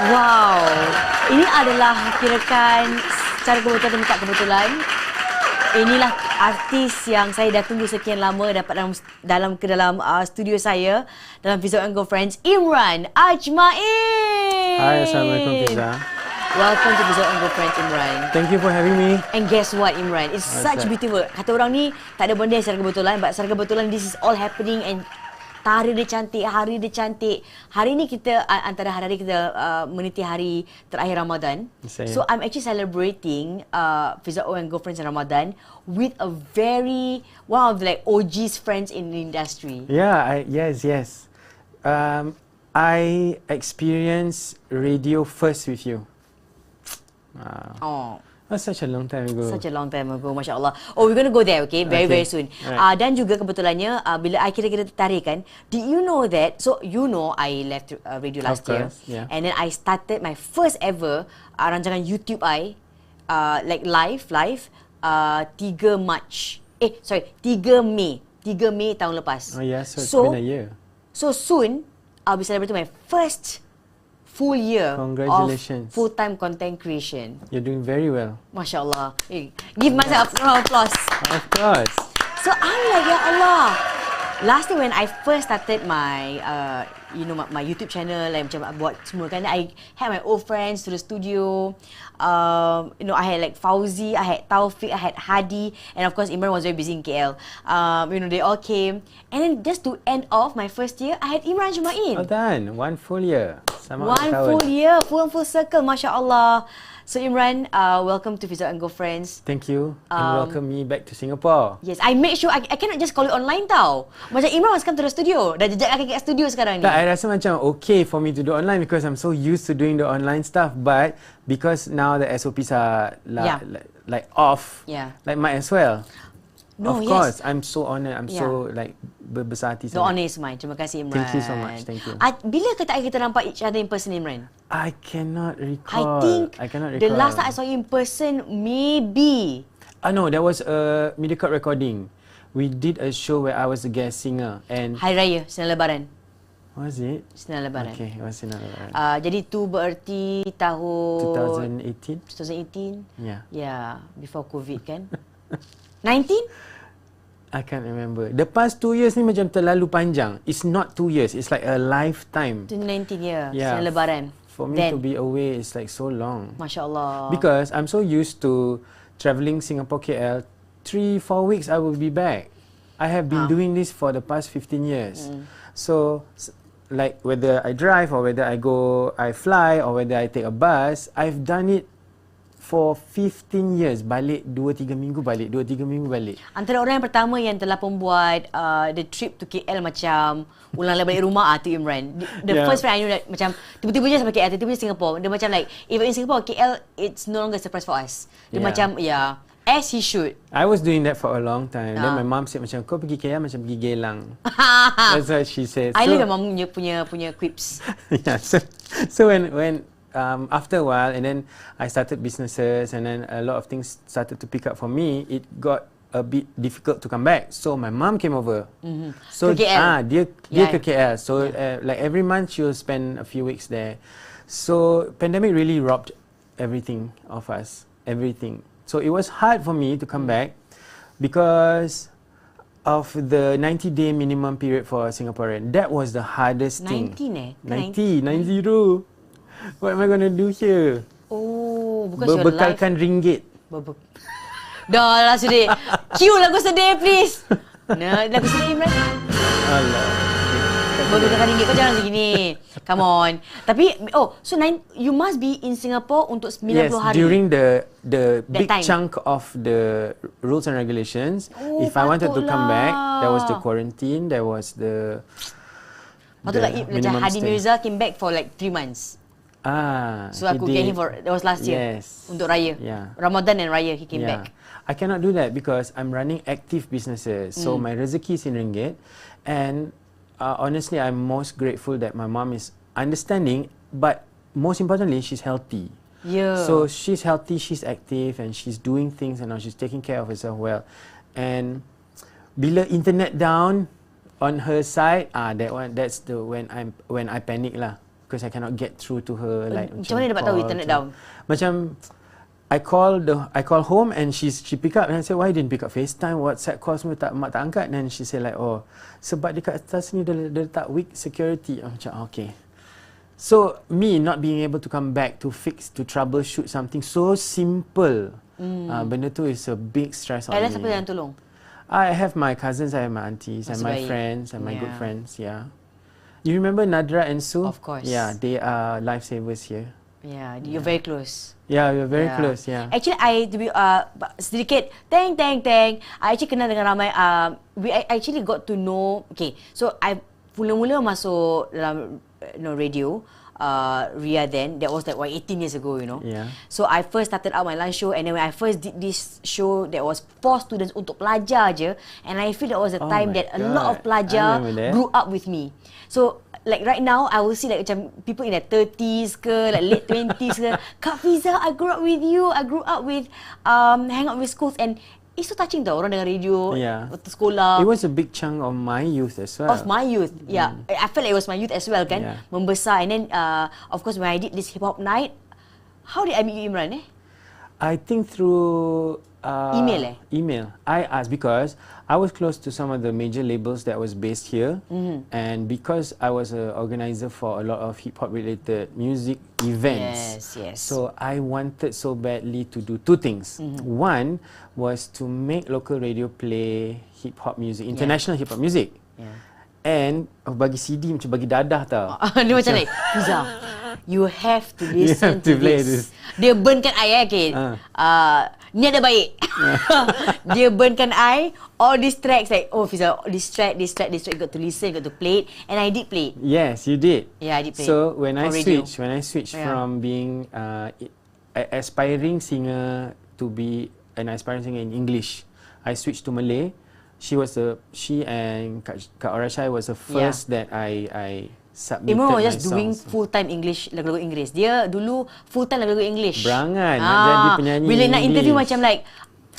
Wow. Ini adalah kirakan secara kebetulan demi tak kebetulan. Inilah artis yang saya dah tunggu sekian lama dapat dalam studio saya dalam Fiza O Friends, Imran Ajmain. Hai, Assalamualaikum Fiza. Welcome to Fiza O Friends, Imran. Thank you for having me. And guess what, Imran? It's such beautiful. Kata orang ni tak ada benda yang secara kebetulan, but secara kebetulan this is all happening and hari dia cantik, hari dia cantik. Hari ni kita antara hari-hari kita meniti hari terakhir Ramadan. So I'm actually celebrating Fiza O Friends in Ramadan with a one of the OG's friends in the industry. Yeah, yes. I experienced radio first with you. Oh. That's such a long time ago. Such a long time ago, Masya Allah. Oh, we're going to go there, okay? Very soon. Right. Dan juga kebetulannya, bila I kira-kira tertarik kan, did you know that, so you know I left radio last year. Yeah. And then I started my first ever rancangan YouTube like live, 3 March. 3 Mei. 3 Mei tahun lepas. Oh yeah, so it's been a year. So soon, I'll be celebrating my first full year of full-time content creation. You're doing very well. Masya Allah. Give myself a round of applause. Of course. So I'm like, Ya Allah. Last time when I first started my, my YouTube channel, like macam buat semua kan, I had my old friends to the studio. I had like Fauzi, I had Taufik, I had Hadi, and of course Imran was very busy in KL. They all came, and then just to end off my first year, I had Imran Ajmain. Well done, 1 full year. One full year, full circle, Masya Allah. So Imran, welcome to Fiza O Friends. Thank you, and welcome me back to Singapore. Yes, I make sure I cannot just call it online tau. Macam Imran must come to the studio. Dah jejak kaki kat studio sekarang ni. Tak, I rasa macam okay for me to do online because I'm so used to doing the online stuff. But because now the SOPs are like off, like might as well. No, of course, I'm so honoured. I'm so like berbesar hati. The honour is mine. Terima kasih Imran. Thank you so much. Thank you. Bila kita nampak each other in person, Imran? I cannot recall. I cannot recall. The last time I saw you in person, maybe. No, that was a Mediacorp recording. We did a show where I was a guest singer and. Hari Raya, Sinar Lebaran. Was it? Sinar Lebaran. Okay, it was Sinar Lebaran. Jadi tu berarti tahun 2018. 2018. Yeah, before COVID kan. 19? I can't remember. The past 2 years ni macam terlalu panjang. It's not 2 years. It's like a lifetime. 2019 Sinar Lebaran. For me to be away is like so long. Masya Allah. Because I'm so used to travelling Singapore KL. 3-4 weeks I will be back. I have been doing this for the past 15 years. So like whether I drive or whether I fly or whether I take a bus, I've done it for 15 years. Balik 2-3 minggu balik, 2-3 minggu balik. Antara orang yang pertama yang telah membuat the trip to KL macam ulang balik rumah tu Imran. The first friend I knew that macam tiba-tiba je sampai KL, tiba-tiba je Singapore. Dia macam like, even in Singapore, KL, it's no longer a surprise for us. Dia macam, as he should. I was doing that for a long time. Then my mom said macam, kau pergi KL macam pergi gelang. That's what she said. I love your mom punya quips. So when after a while, and then I started businesses, and then a lot of things started to pick up for me. It got a bit difficult to come back. So my mom came over. So ke KL. Dia ke KL. So like every month she will spend a few weeks there. So pandemic really robbed everything of us. Everything. So it was hard for me to come back because of the 90-day minimum period for a Singaporean. That was the hardest thing. 90. What am I going to do here? Oh, because berbekalkan ringgit. Dah lah sedih. Cue lagu sedih please. Lagu sedih Imran. Alah. Berbekalkan ringgit. Kau jangan macam gini. Come on. Tapi, so you must be in Singapore untuk 90 hari. Yes, during the big chunk of the rules and regulations. If I wanted to come back, there was the quarantine, there was the patutlah macam Hadi Mirza came back for like 3 months. So aku get him that was last year. Yes. Untuk Raya. Ramadan and Raya he came back. I cannot do that because I'm running active businesses. So my rezeki is in ringgit. And honestly, I'm most grateful that my mom is understanding. But most importantly, she's healthy. So she's healthy, she's active, and she's doing things, and now she's taking care of herself well. And bila internet down on her side, that's when I panic lah. because I cannot get through to her. Like macam mana dapat tahu internet down? Macam I call home and she pick up and I say, why you didn't pick up FaceTime, WhatsApp call semua mak tak angkat. And she say like, oh sebab dekat atas ni dia letak weak security. Macam okay. So me not being able to come back to fix, to troubleshoot something so simple, benda tu is a big stress on me. Siapa yang tolong? I have my cousins, I have my aunties and my friends and my good friends. Yeah. You remember Nadra and Sue? Of course. Yeah, they are lifesavers here. Yeah, you're very close. Yeah, we're very close. Yeah. Actually, I to be sedikit teng. I actually kenal dengan ramai. We actually got to know. Okay, so I mula-mula masuk dalam radio. Ria then, that was like 18 years ago, Yeah. So I first started out my lunch show, and then when I first did this show, that was for students untuk pelajar je, and I feel that was the time that a lot of pelajar grew up with me. So like right now, I will see like macam people in their 30s ke, like late 20s ke, Kak Fiza, I grew up with you. I grew up with hang out with schools, and it's so touching tau, orang dengar radio waktu sekolah. It was a big chunk of my youth as well. Of my youth, yeah. I felt like it was my youth as well kan, membesar. And then of course when I did this hip hop night, how did I meet you, Imran? I think through email. Email. I asked because I was close to some of the major labels that was based here, and because I was an organizer for a lot of hip hop related music events. Yes. So I wanted so badly to do two things. One was to make local radio play hip hop music, international hip hop music. And bagi CD macam bagi dadah tau. Dia macam like, Fiza, you have to listen to this. Dia burnkan I okay. Ni ada baik. Dia burnkan I all these tracks like, oh Fiza, this track, you got to listen, you got to play it. And I did play it. Yes, you did. Yeah, I did play so it. when I switched from being aspiring singer to be an aspiring singer in English, I switched to Malay. She and Kak Orashai was the first that I submitted Imran was my just doing songs. full-time English, lagu-lagu Inggeris. Dia dulu full-time lagu-lagu English. Berangan nak jadi penyanyi bila nak interview English. macam like,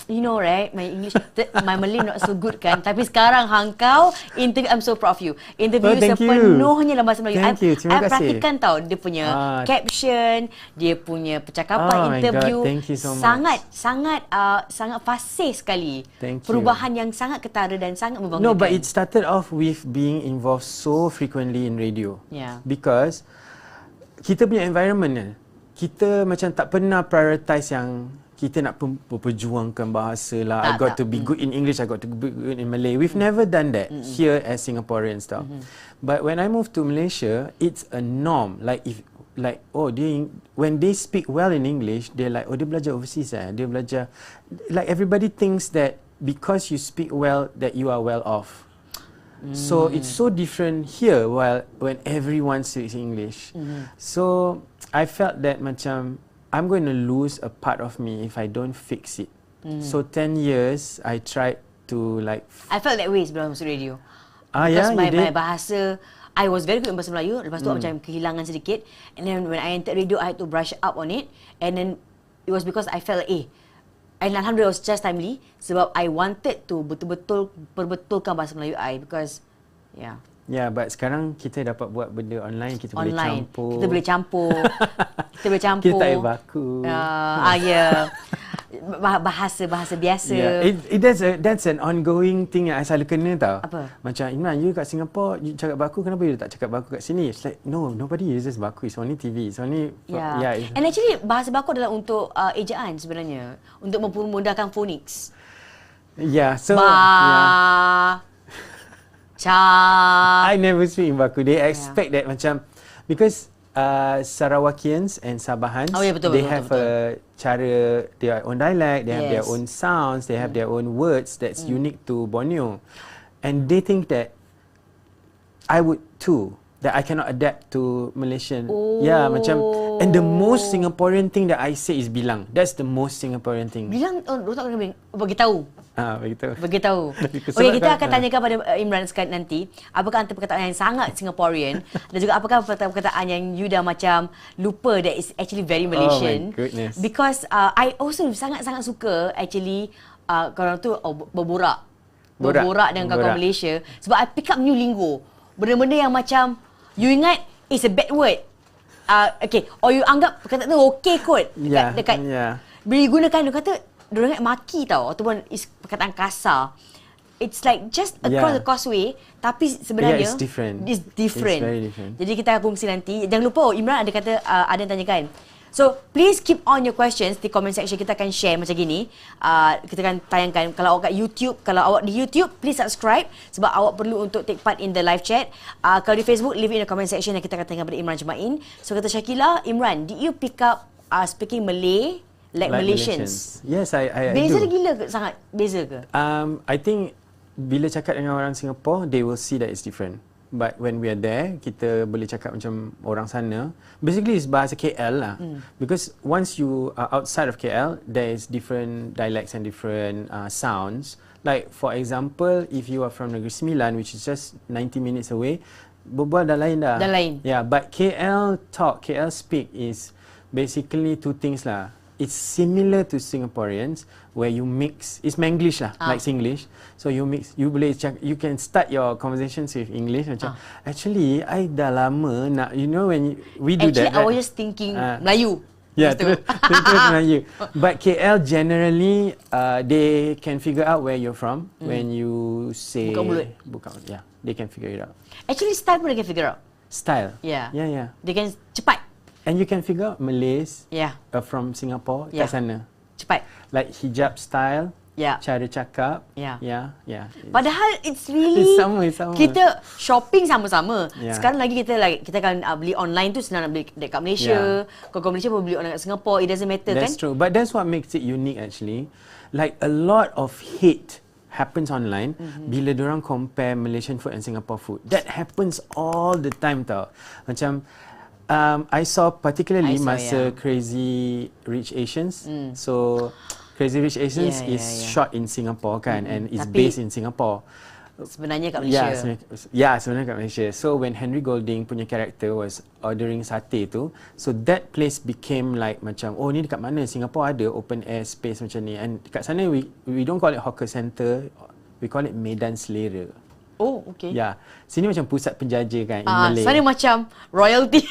you know right, my English, my Malay not so good kan. Tapi sekarang kau interview, I'm so proud of you. Interview sepenuhnya dalam bahasa Melayu. Thank you. Terima I kasih. perhatikan tau dia punya caption, dia punya percakapan interview. God, thank you so much. Sangat fasih sekali. Thank you. Perubahan yang sangat ketara dan sangat membanggakan. No, but it started off with being involved so frequently in radio. Yeah. Because kita punya environment, kita macam tak pernah prioritize yang kita nak perjuangkan bahasa lah. I got to be good in English, I got to be good in Malay. We've never done that here as Singaporeans tau. But when I moved to Malaysia, it's a norm. When they speak well in English, they're like, oh dia belajar overseas dia belajar. Like everybody thinks that because you speak well that you are well off. So it's so different here when everyone speaks English. So I felt that macam I'm going to lose a part of me if I don't fix it. So 10 years I tried to like. I felt that way sebelum masuk radio. Because my bahasa, I was very good in bahasa Melayu. Lepas tu macam kehilangan sedikit. And then when I entered radio, I had to brush up on it. And then it was because I felt like, and alhamdulillah it was just timely sebab I wanted to betul-betul perbetulkan bahasa Melayu I because Yeah, but sekarang kita dapat buat benda online, kita boleh campur. Kita boleh campur. Kita tak payah baku. Bahasa biasa. That's an ongoing thing yang I selalu kena tau. Apa? Macam Imran, you kat Singapore, you cakap baku, kenapa you tak cakap baku kat sini? It's like, no, nobody uses baku. It's only TV. It's only... And actually, bahasa baku adalah untuk ejaan sebenarnya. Untuk mempermudahkan phonics. Yeah, so... I never speak in baku. They expect that macam... Because Sarawakians and Sabahans, they have a cara, their own dialect, they have their own sounds, they have their own words that's unique to Borneo. And they think that I would too, that I cannot adapt to Malaysian. Yeah, macam... And the most Singaporean thing that I say is bilang. That's the most Singaporean thing. Bilang, tak kena bagi tahu. Bagi tahu. Okay, kita akan tanyakan pada Imran sekali nanti, apakah antara perkataan yang sangat Singaporean dan juga apakah perkataan yang you dah macam lupa that is actually very Malaysian. Oh my goodness. Because I also sangat-sangat suka actually korang tu berborak dengan kawan Malaysia sebab I pick up new lingo. Benda-benda yang macam you ingat it's a bad word. okay, or you anggap perkataan tu okey kot dekat bila digunakan, dia kata diorang maki tau, ataupun is perkataan kasar. It's like just across the causeway, tapi sebenarnya it's different. It's different. It's very different. Jadi kita akan kongsi nanti. Jangan lupa, Imran ada kata ada yang tanyakan. So please keep on your questions di comment section. Kita akan share macam gini. Kita akan tayangkan. Kalau awak kat YouTube, kalau awak di YouTube, please subscribe sebab awak perlu untuk take part in the live chat. Kalau di Facebook, leave it in the comment section dan kita akan tengok pada Imran Ajmain. So kata Syakila, Imran, did you pick up speaking Malay like Malaysians? Yes, I beza do. Gila ke? Sangat beza ke? I think bila cakap dengan orang Singapore, they will see that it's different. But when we are there, kita boleh cakap macam orang sana. Basically, it's bahasa KL lah. Because once you are outside of KL, there is different dialects and different sounds. Like for example, if you are from Negeri Sembilan, which is just 90 minutes away, berbual dah lain dah. Dah lain. Yeah, but KL talk, KL speak is basically two things lah. It's similar to Singaporeans where you mix, it's Manglish lah, like Singlish. So you mix, you can start your conversations with English macam, actually, I dah lama nak, you know when we do actually, that. I was just thinking Melayu. Yeah, terus Melayu. But KL generally, they can figure out where you're from when you say. Buka mulut. Yeah, they can figure it out. Actually, style pun they can figure out. Style. Yeah. Yeah. They can cepat. And you can figure out Malays from Singapore kat Yeah. sana. Cepat. Like hijab style, cara cakap. Yeah. Padahal it's really it's sama. Kita shopping sama-sama. Yeah. Sekarang lagi kita akan beli online tu senang nak beli dekat Malaysia. Kalau Malaysia pun beli online kat Singapore, it doesn't matter kan? That's true. But that's what makes it unique actually. Like a lot of hate happens online bila diorang compare Malaysian food and Singapore food. That happens all the time tau. Macam I saw particularly masa Crazy Rich Asians. So Crazy Rich Asians is shot in Singapore kan, and is based in Singapore. Sebenarnya kat Malaysia. Sebenarnya kat Malaysia. So when Henry Golding punya character was ordering satay tu, so that place became like macam, oh ni dekat mana? Singapore ada open air space macam ni. And dekat sana we don't call it hawker center, we call it Medan Selera. Oh, okay. Ya, sini macam pusat penjaja kan in Malay. Sana macam royalty.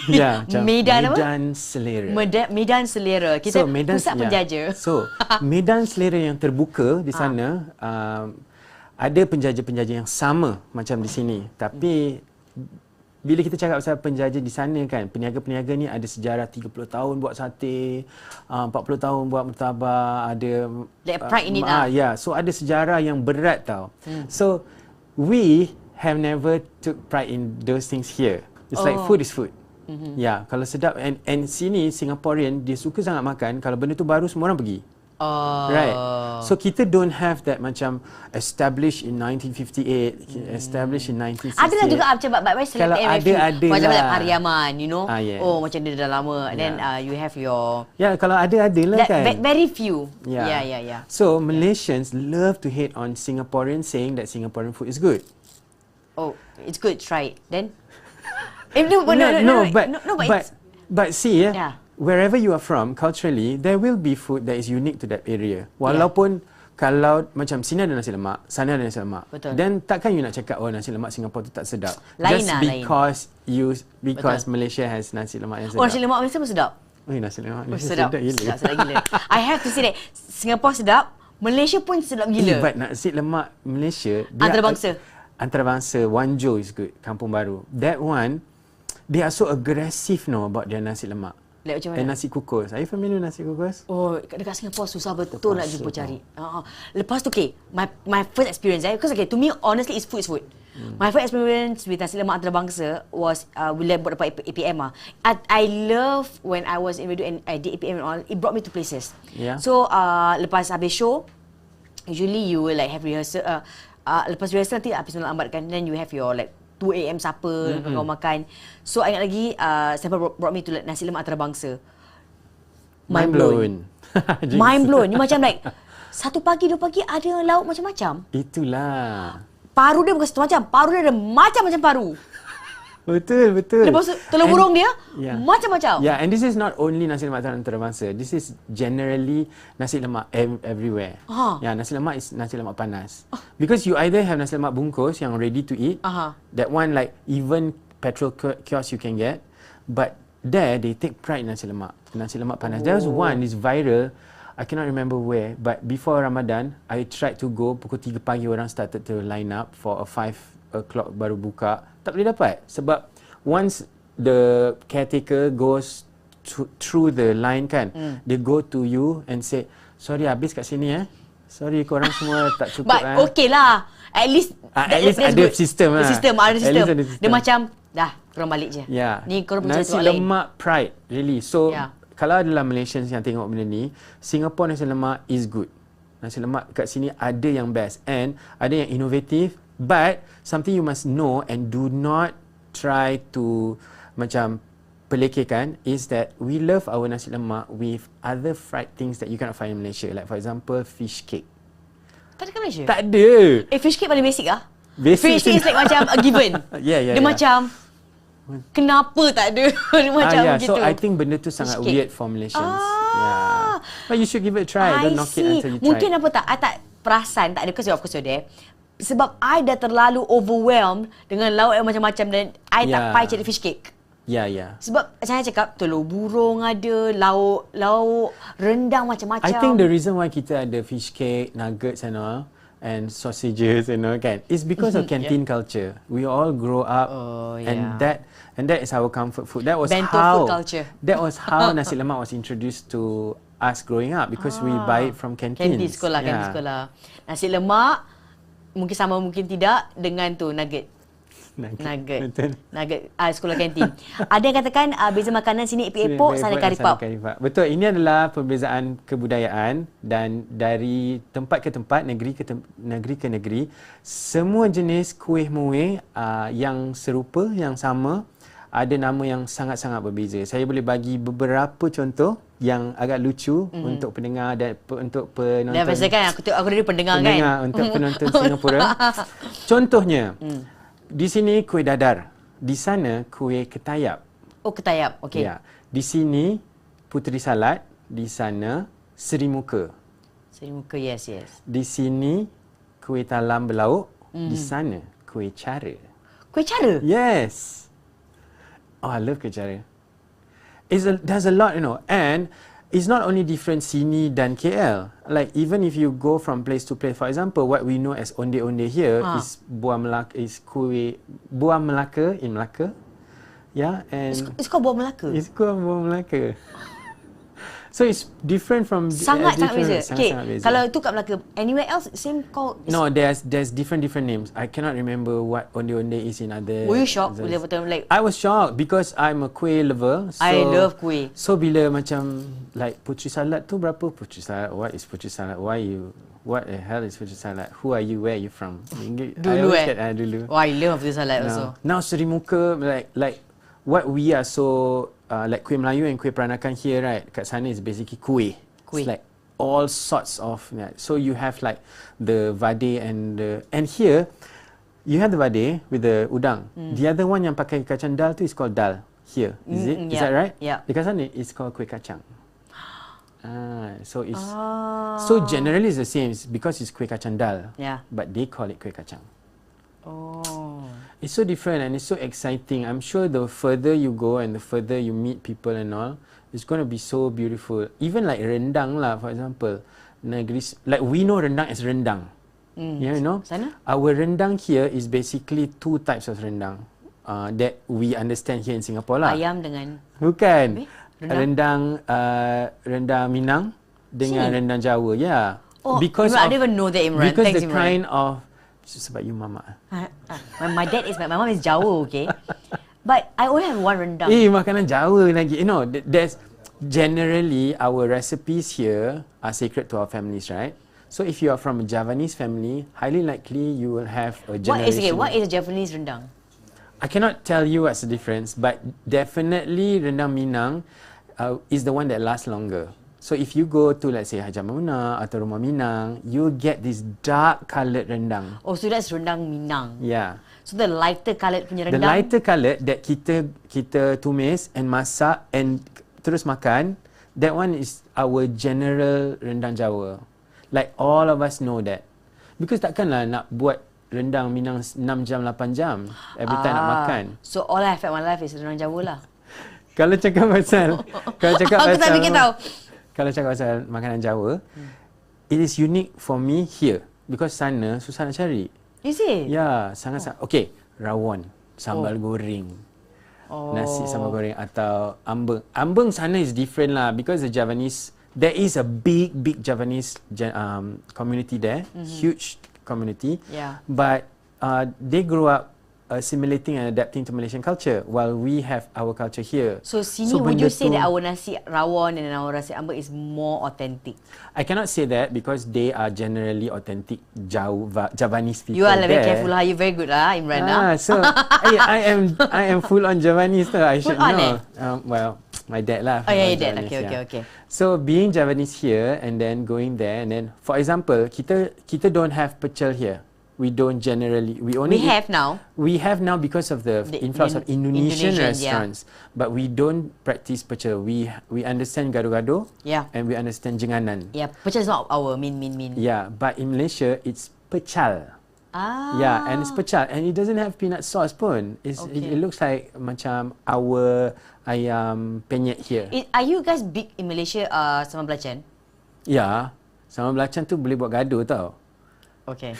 Medan Selera. Medan Selera. Kita pusat penjaja. So, Medan Selera yang terbuka di sana, ada penjaja-penjaja yang sama macam di sini. Tapi bila kita cakap pasal penjaja di sana kan, peniaga-peniaga ni ada sejarah 30 tahun buat sate, 40 tahun buat murtabak, ada pride in it lah. So ada sejarah yang berat tau. So we have never took pride in those things here. It's like food is food. Kalau sedap, and sini Singaporean dia suka sangat makan, kalau benda tu baru semua orang pergi. Right. So kita don't have that macam established in 1958, established in 1968. Adalah juga macam bab kalau ada macam lah. Pariaman, you know. Oh, macam dia dah lama. And then you have your kalau ada lah kan. Very few. So Malaysians love to hate on Singaporeans saying that Singaporean food is good. Oh, it's good. Try it. Then but see wherever you are from, culturally, there will be food that is unique to that area. Walaupun kalau macam sini ada nasi lemak, sana ada nasi lemak. Betul. Then takkan you nak cakap nasi lemak Singapore tu tak sedap. Lain Just because Malaysia has nasi lemak yang sedap. Nasi lemak Malaysia pun sedap. Nasi lemak Malaysia sedap gila. I have to say that Singapore sedap, Malaysia pun sedap gila. But nasi lemak Malaysia antarabangsa Wanjo is good, Kampung Baru. That one, they are so aggressive about their nasi lemak. Like macam mana? And nasi kukus. Are you familiar with nasi kukus? Oh, dekat Singapore susah betul nak jumpa cari. Lepas tu, my first experience, because to me, honestly, food is food. My first experience with nasi lemak antarabangsa was, bila buat dapat APM. I love when I was in radio and I did APM and all, it brought me to places. So, lepas habis show, usually you will like have rehearsal. Lepas rehearsal nanti habis lambat kan, then you have your like 2 AM supper, kau makan. So I ingat lagi Sampai brought me to like, nasi lemak antarabangsa. Mind blown. Mind blown. Ni macam like 1 pagi 2 pagi ada lauk macam-macam. Itulah. Paru dia bukan satu macam. Paru dia ada macam-macam paru. Betul. Lepas tu telur burung dia macam-macam. And this is not only nasi lemak antarabangsa. This is generally nasi lemak everywhere. Nasi lemak is nasi lemak panas. Because you either have nasi lemak bungkus yang ready to eat. That one like even petrol kiosk you can get. But there they take pride in nasi lemak panas. There was one is viral. I cannot remember where, but before Ramadan, I tried to go pukul 3 pagi, orang started to line up for a 5 o'clock baru buka. Tak boleh dapat sebab once the caretaker goes through the line kan, they go to you and say, sorry habis kat sini sorry korang semua tak cukup. But okay lah, at least ada sistem lah. Ada sistem. Dia macam dah korang balik je. Ni korang percaya nasi lemak pride really. So kalau adalah Malaysians yang tengok benda ni, Singapore nasi lemak is good. Nasi lemak kat sini ada yang best and ada yang innovative, but something you must know and do not try to macam pelekehkan is that we love our nasi lemak with other fried things that you cannot find in Malaysia. Like for example, fish cake. Tak ada kat Malaysia? Tak ada. Fish cake paling basic lah. Basic fish cake is like macam a given. Dia macam kenapa tak ada? Macam gitu. So I think benda tu sangat weird for Malaysians. But you should give it a try. Don't knock it until you try. Mungkin apa tak, I tak perasan, tak ada because of course you're there. Sebab I dah terlalu overwhelmed dengan lauk yang macam-macam dan I tak payah cari fish cake. Sebab macam saya cakap, telur burung ada, lauk rendang macam-macam. I think the reason why kita ada fish cake, nuggets and all, and sausages and all kan, is because of canteen culture. We all grow up and that is our comfort food. That was bento food culture. That was how nasi lemak was introduced to us growing up because we buy it from canteens. Kantin sekolah. Nasi lemak mungkin sama mungkin tidak dengan tu nugget. Sekolah kantin. Ada yang katakan beza makanan sini epok-epok, sana kari pap. Betul, ini adalah perbezaan kebudayaan dan dari tempat ke tempat, negeri ke negeri, semua jenis kuih muih yang serupa, yang sama, ada nama yang sangat-sangat berbeza. Saya boleh bagi beberapa contoh yang agak lucu untuk pendengar dan untuk penonton. Dah biasa kan aku dari pendengar kan. Untuk penonton Singapura. Contohnya, di sini kuih dadar, di sana kuih ketayap. Oh, ketayap. Okey. Ya. Di sini puteri salad, di sana serimuka. Serimuka, yes. Di sini kuih talam berlauk, di sana kuih cara. Kuih cara? Yes. Oh, I love kuih cara. There's a lot, and it's not only different sini dan KL. Like even if you go from place to place, for example, what we know as onde-onde here is buah Melaka, is kuih buah Melaka in Melaka. Yeah, and it's called buah Melaka. It's called buah Melaka. So it's different from sangat beza. Okay, beza. kalau itu kat Melaka, anywhere else same called? No, there's different names. I cannot remember what onde-onde is in other. Were you shocked? Like, I was shocked because I'm a kuih lover. So, I love kuih. So bila macam like puteri salad tu berapa? Puteri salad, what is puteri salad? What the hell is puteri salad? Who are you? Where are you from? Dulu dulu. Oh, I love puteri salad also. Now serimuka, like what we are so like kuih Melayu and kuih Peranakan here, right? Kat sana is basically kuih. It's like all sorts of. So you have like the vade and here you have the vade with the udang. The other one yang pakai kacang dal tu is called dal. Here, is it? Is that right? Yeah. Dekat sana it's called kuih kacang. So it's so generally it's the same. It's because it's kuih kacang dal. Yeah. But they call it kuih kacang. Oh. It's so different and it's so exciting. I'm sure the further you go and the further you meet people and all, it's going to be so beautiful. Even like rendang lah, for example. Like we know rendang as rendang. You know? Sana? Our rendang here is basically two types of rendang that we understand here in Singapore lah. Ayam dengan? Bukan. Rendang Minang dengan rendang Jawa. Yeah. Oh, because I didn't even know that, Imran. Because Thanks, the Imran. kind of sebab you mama. My mom is Jawa, okay? But I only have one rendang. Makanan Jawa lagi. You know, there's generally our recipes here are sacred to our families, right? So if you are from a Javanese family, highly likely you will have a generation. What is a Javanese rendang? I cannot tell you what's the difference, but definitely rendang Minang is the one that lasts longer. So if you go to, let's say, Hajah Maimuna atau Rumah Minang, you get this dark coloured rendang. Oh, so that's rendang Minang. Yeah. So the lighter coloured punya rendang. The lighter coloured that kita tumis and masak and terus makan, that one is our general rendang Jawa. Like all of us know that. Because takkanlah nak buat rendang Minang 6 jam, 8 jam every time nak makan. So all I have at my life is rendang Jawa lah. Kalau cakap pasal Aku tak fikir tahu. Kalau cakap pasal makanan Jawa, it is unique for me here because sana susah nak cari. Is it? Ya, sangat-sangat. Okay, rawon, sambal goreng. Nasi sambal goreng atau ambeng. Ambeng sana is different lah because the Javanese, there is a big Javanese community there, huge community. Yeah. But they grew up assimilating and adapting to Malaysian culture while we have our culture here. So sini would you say that our nasi rawon and our nasi ambeng is more authentic? I cannot say that because they are generally authentic Javanese people. You are very there. careful lah. You very good lah, Imran. So I am full on Javanese. I should Full on, know. Well, my dad lah. Oh yeah, your dad. Javanese, Okay. So being Javanese here and then going there and then, for example, kita don't have pecel here. We don't generally. We have now. We have now because of the influx of Indonesian restaurants. Yeah. But we don't practice pecel. We understand gado-gado. Yeah. And we understand jenganan. Yeah, pecel is not our mean. Yeah, but in Malaysia it's pecal. Yeah, and it's pecal and it doesn't have peanut sauce pun. It looks like macam our ayam penyet here. Are you guys big in Malaysia sambal belacan? Yeah, sambal belacan tu boleh buat gaduh tau. Okay.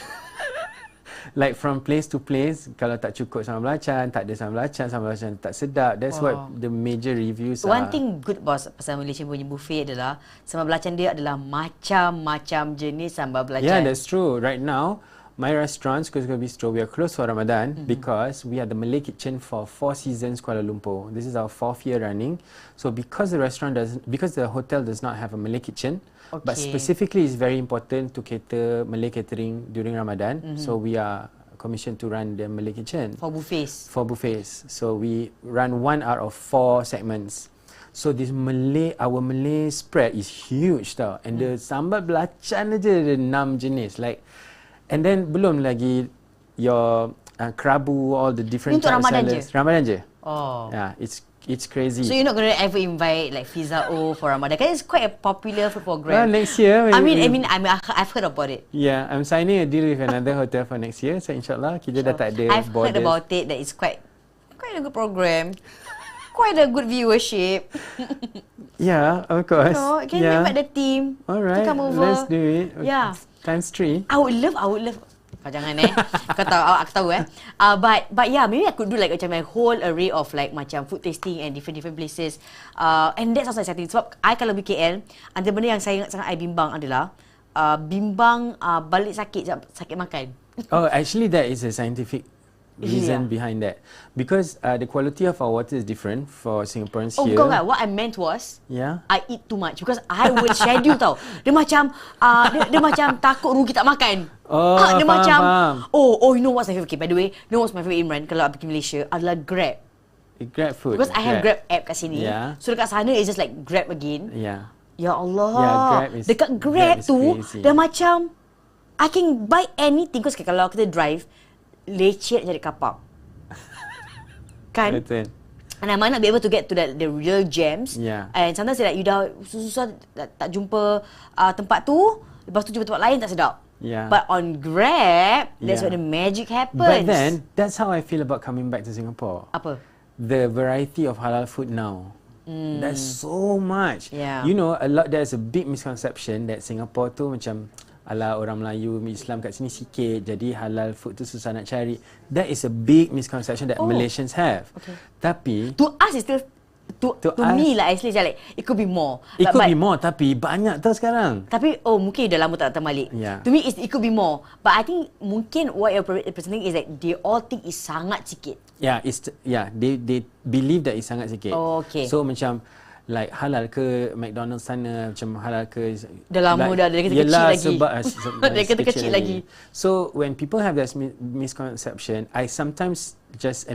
Like from place to place, kalau tak cukup sambal belacan, tak ada sambal belacan tak sedap. That's what the major reviews are. One thing good pasal Malaysia punya buffet adalah sambal belacan dia adalah macam-macam jenis sambal belacan. Yeah, that's true. Right now, my restaurant, Suka-Suka Bistro, we are closed for Ramadan because we are the Malay kitchen for 4 seasons Kuala Lumpur. This is our 4th year running. So because the hotel does not have a Malay kitchen, but specifically it's very important to cater Malay catering during Ramadan. So we are commissioned to run the Malay kitchen. For buffets. For buffets. So we run 1 out of 4 segments. So our Malay spread is huge tau. And the sambal belacan aja ada 6 jenis. And then belum lagi your kerabu, all the different untuk Ramadan salads. je? Ramadan je. Oh. Yeah, it's crazy. So you're not going to ever invite like Fiza O for Ramadan? Because it's quite a popular food Well, program. next year. I've heard about it. Yeah, I'm signing a deal with another hotel for next year. So insyaAllah kita dah tak ada I've borders. heard about it that it's quite a good program. Quite a good viewership. Yeah, of course. No, can you invite the team Alright, to come over? let's do it. Yeah. Times 3. I would love. Kau jangan aku tahu but yeah, maybe I could do like macam a whole array of like macam food tasting and different places. And that's also exciting sebab I kalau pergi KL, antara benda yang sangat I bimbang adalah bimbang balik sakit makan. Oh, actually that is a scientific reason behind that. Because the quality of our water is different for Singaporeans here. Oh, what I meant was I eat too much because I will schedule tau. Dia macam dia macam takut rugi tak makan. Dia faham. You know what's my favorite? Okay, by the way, you know what's my favorite, Imran, kalau pergi Malaysia adalah Grab. Grab food. Because I have Grab app kat sini. Yeah. So dekat sana it's just like Grab again. Yeah. Ya Allah. Yeah, dekat Grab tu crazy. dah macam I can buy anything. Because kalau kita drive lecet cari car park. Kan? Betul. And I might not be able to get to the real jams. Yeah. And sometimes like you dah susah tak jumpa tempat tu, lepas tu jumpa tempat lain tak sedap. Yeah. But on Grab, that's where the magic happens. But then, that's how I feel about coming back to Singapore. Apa? The variety of halal food now. There's so much. Yeah. You know, there's a big misconception that Singapore tu macam ala orang Melayu, Islam kat sini sikit, jadi halal food tu susah nak cari. That is a big misconception that Malaysians have. Okay. Tapi to us it's still to me lah actually like it could be more. It could be more, tapi banyak tau sekarang. Tapi mungkin dah lama tak datang balik. Yeah. To me it could be more. But I think mungkin what you're presenting is that they all think is sangat sikit. Yeah, they believe that it's sangat sikit. Oh, okay. So macam like halal ke McDonald's sana, macam halal ke dah lama dah dari kita kecil lagi. Dari kita kecil lagi. So when people have that misconception, I sometimes just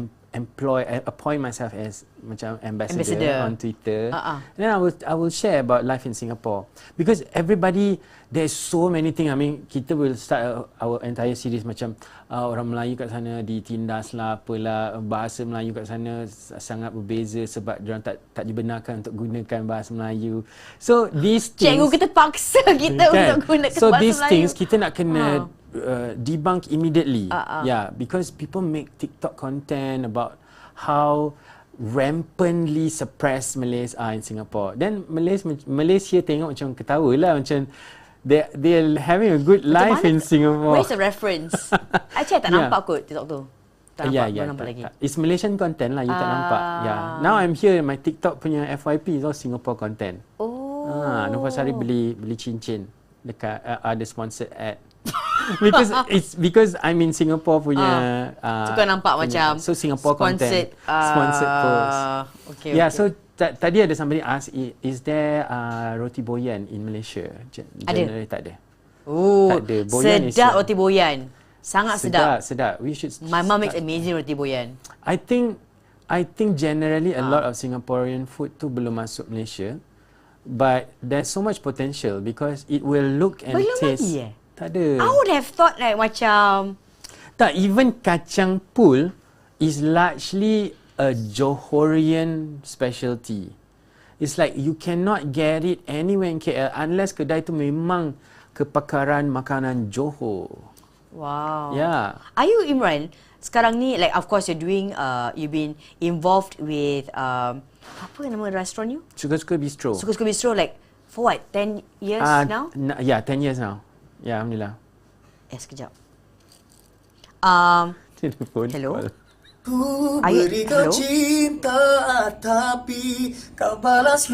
appoint myself as macam ambassador on Twitter. And then I will share about life in Singapore because everybody, there's so many things. I mean, kita will start our entire series macam orang Melayu kat sana ditindas lah, apalah, bahasa Melayu kat sana sangat berbeza sebab diorang tak dibenarkan untuk gunakan bahasa Melayu. So these things, cikgu kita paksa kita untuk gunakan bahasa Melayu. So these things kita nak kena debunk immediately. Yeah, because people make TikTok content about how rampantly suppressed Malays are in Singapore. Then Malaysia tengok macam ketawa lah, macam they're having a good life in Singapore. Where's the reference? Actually, I tak nampak kot TikTok tu. Tak nampak, belum nampak lagi. It's Malaysian content lah, you tak nampak. Yeah. Now I'm here, my TikTok punya FYP is all Singapore content. Nufasari beli cincin dekat ada sponsored ad. because I'm in Singapore punya suka nampak punya, macam so Singapore content sponsored post. Okay. So tadi ada somebody ask, is there roti boyan in Malaysia? Generally tak ada. Tak ada. Boyan sedap roti boyan. Sangat sedap. We should My mom makes amazing roti boyan. I think generally a lot of Singaporean food tu belum masuk Malaysia. But there's so much potential because it will look and taste. Tak ada. I would have thought like macam tak, even kacang pool is largely a Johorian specialty. It's like you cannot get it anywhere in KL unless kedai tu memang kepakaran makanan Johor. Wow. Yeah. Are you, Imran, sekarang ni, like of course you're doing you've been involved with apa nama restoran you? Suka-Suka Bistro. Suka-Suka Bistro, like for what, 10 years now? Yeah, 10 years now. Ya, alhamdulillah. Sekejap. Telefon. Hello. Ku beri kau cinta tapi kau balas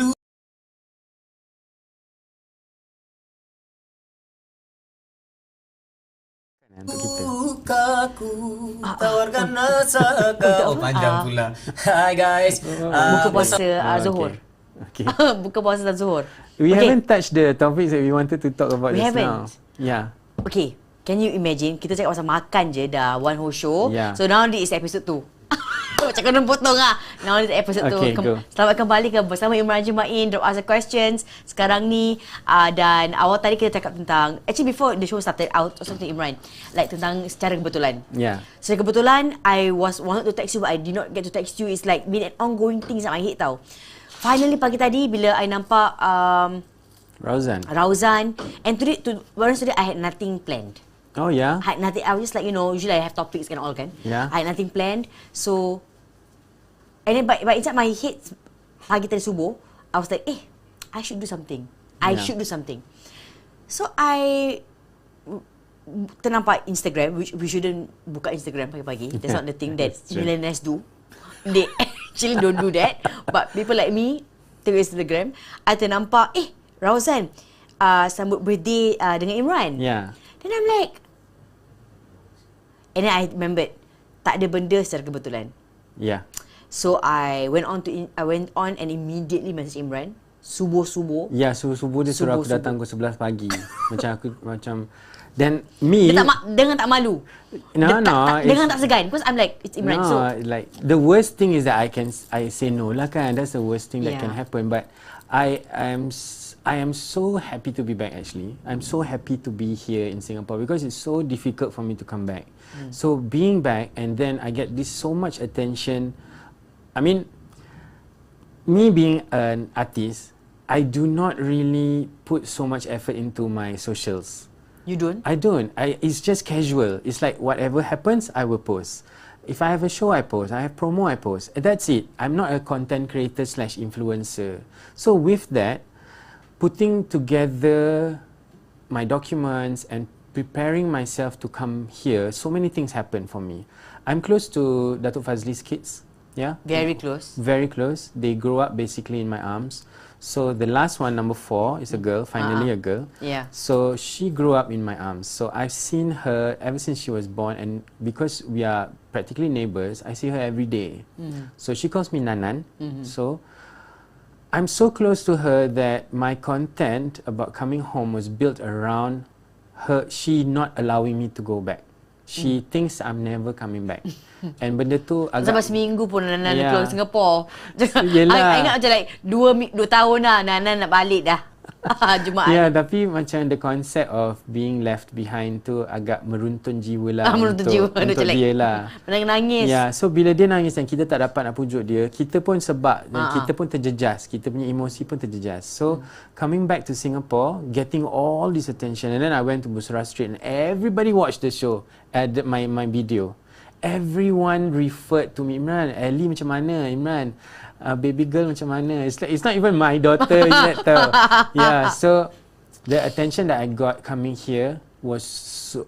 lukaku, tawarkan rasa kau. Panjang pula. Hi guys. Buka puasa Zuhur. Okay. Buka puasa Zuhur. We haven't touched the topics that we wanted to talk about just now. Yeah. Okay. Can you imagine, kita cakap pasal makan je dah one whole show. Yeah. So now this is episode 2. Macam kena potong lah. Now this is episode 2. Selamat kembali ke Bersama Imran Ajmain. Drop us the questions. Sekarang ni, dan awal tadi kita cakap tentang, actually before the show started, I was talking to Imran, like tentang secara kebetulan. Yeah. Secara kebetulan, I wanted to text you but I did not get to text you. It's like been an ongoing thing in my head tau. Finally pagi tadi bila I nampak Rauzan, and today I had nothing planned. Oh yeah. I had nothing. I was just like, usually I have topics and all kan. Yeah. I had nothing planned. So, and then but inside my head pagi tadi subuh, I was like, I should do something. I should do something. So I ternampak Instagram, which we shouldn't buka Instagram pagi-pagi. That's not the thing that millennials do. They actually don't do that. But people like me, tengok Instagram, I ternampak, Rauzan, sambut birthday dengan Imran. Yeah. Then I'm like, and then I remembered, tak ada benda secara kebetulan. Yeah. So I went on and immediately message Imran. Subuh-subuh. Ya, subuh-subuh dia suruh aku datang pukul 11 pagi. Macam then me dengan tak malu. Dengan tak segan, because I'm like, it's Imran. So like the worst thing is that I say no lah kan. That's the worst thing that can happen. But I am so happy to be back actually. I'm so happy to be here in Singapore because it's so difficult for me to come back. So being back and then I get this so much attention. I mean, me being an artist, I do not really put so much effort into my socials. You don't? I don't. It's just casual. It's like whatever happens, I will post. If I have a show, I post. I have promo, I post. That's it. I'm not a content creator / influencer. So with that, putting together my documents and preparing myself to come here, so many things happen for me. I'm close to Datuk Fazli's kids. Yeah. Very close. Very close. They grow up basically in my arms. So the last one, number 4, is a girl, finally a girl. Yeah. So she grew up in my arms. So I've seen her ever since she was born, and because we are practically neighbors, I see her every day. So she calls me Nanan. So I'm so close to her that my content about coming home was built around her, she not allowing me to go back. She thinks I'm never coming back. And benda tu agak sampai seminggu pun Nana keluar Singapore. Yelah. I ingat macam like 2 tahun dah Nana nak balik dah. Jumaat. Ya, tapi macam the concept of being left behind tu agak meruntun jiwa lah meruntun jiwa untuk dia lah. Menangis. Ya, so bila dia nangis dan kita tak dapat nak pujuk dia, kita pun sebab dan kita pun terjejas, kita punya emosi pun terjejas. So coming back to Singapore, getting all this attention, and then I went to Bussorah Street and everybody watched the show, my video. everyone referred to me, Imran, Ellie macam mana, Imran, baby girl macam mana. It's like, it's not even my daughter yet tau. Yeah, so the attention that I got coming here was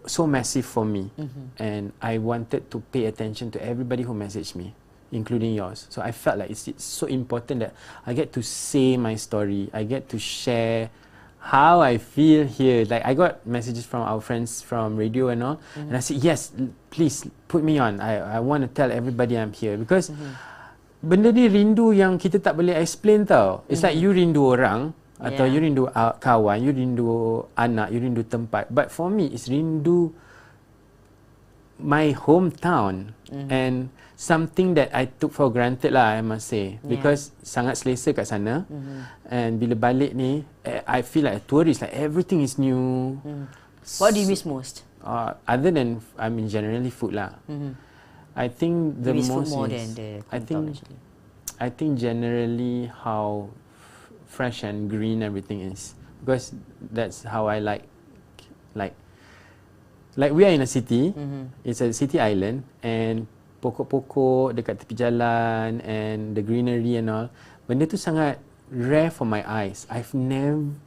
so massive for me. And I wanted to pay attention to everybody who messaged me, including yours. So I felt like it's so important that I get to say my story. I get to share how I feel here. Like I got messages from our friends from radio and all, and I said, yes, please put me on. I want to tell everybody I'm here because benda ni rindu yang kita tak boleh explain tau. It's like you rindu orang atau you rindu kawan, you rindu anak, you rindu tempat. But for me, it's rindu my hometown and something that I took for granted lah, I must say, because sangat selesa kat sana. And bila balik ni, I feel like a tourist, like everything is new. What do you miss most? Other than, I mean, generally food lah. I think the miss most food more is, than the actually. I think generally how fresh and green everything is, because that's how I like we are in a city. It's a city island, and pokok-pokok dekat tepi jalan and the greenery and all, benda tu sangat rare for my eyes. I've not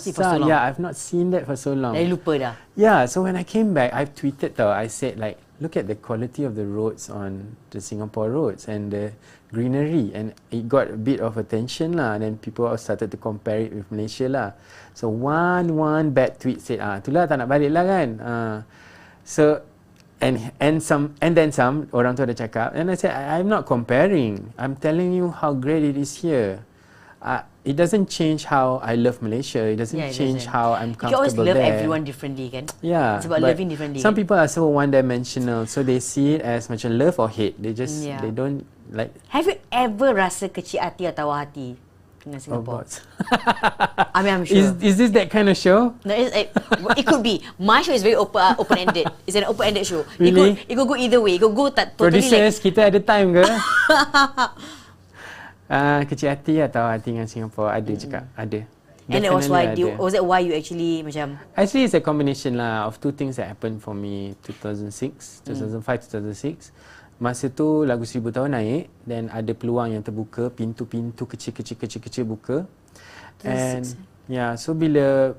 seen for so long. Yeah, I've not seen that for so long. Dah lupa dah. Yeah, so when I came back, I've tweeted tau, I said like, look at the quality of the roads on the Singapore roads and the greenery, and it got a bit of attention lah, and then people started to compare it with Malaysia lah. So one bad tweet said, itulah tak nak balik lah kan. So and then some orang tu ada cakap, and I said, I'm not comparing, I'm telling you how great it is here. It doesn't change how I love Malaysia. It doesn't change how I'm comfortable there. You always love everyone differently kan? Yeah. It's about loving differently. Some people are so one-dimensional, so they see it as macam love or hate. They just they don't like. Have you ever rasa kecil hati atau tawar hati dengan Singapore? I mean, I'm sure. Is this that kind of show? No, it could be. My show is very open-ended. It's an open-ended show. Really? It could go either way. It could go totally Producers, kita ada time ke? Kecil hati atau hati dengan Singapore, ada cakap, ada. And that was why you actually macam. Actually, it's a combination lah of two things that happened for me 2005, 2006. Masa tu lagu 1000 tahun naik, then ada peluang yang terbuka, pintu-pintu kecil buka. And yeah, so bila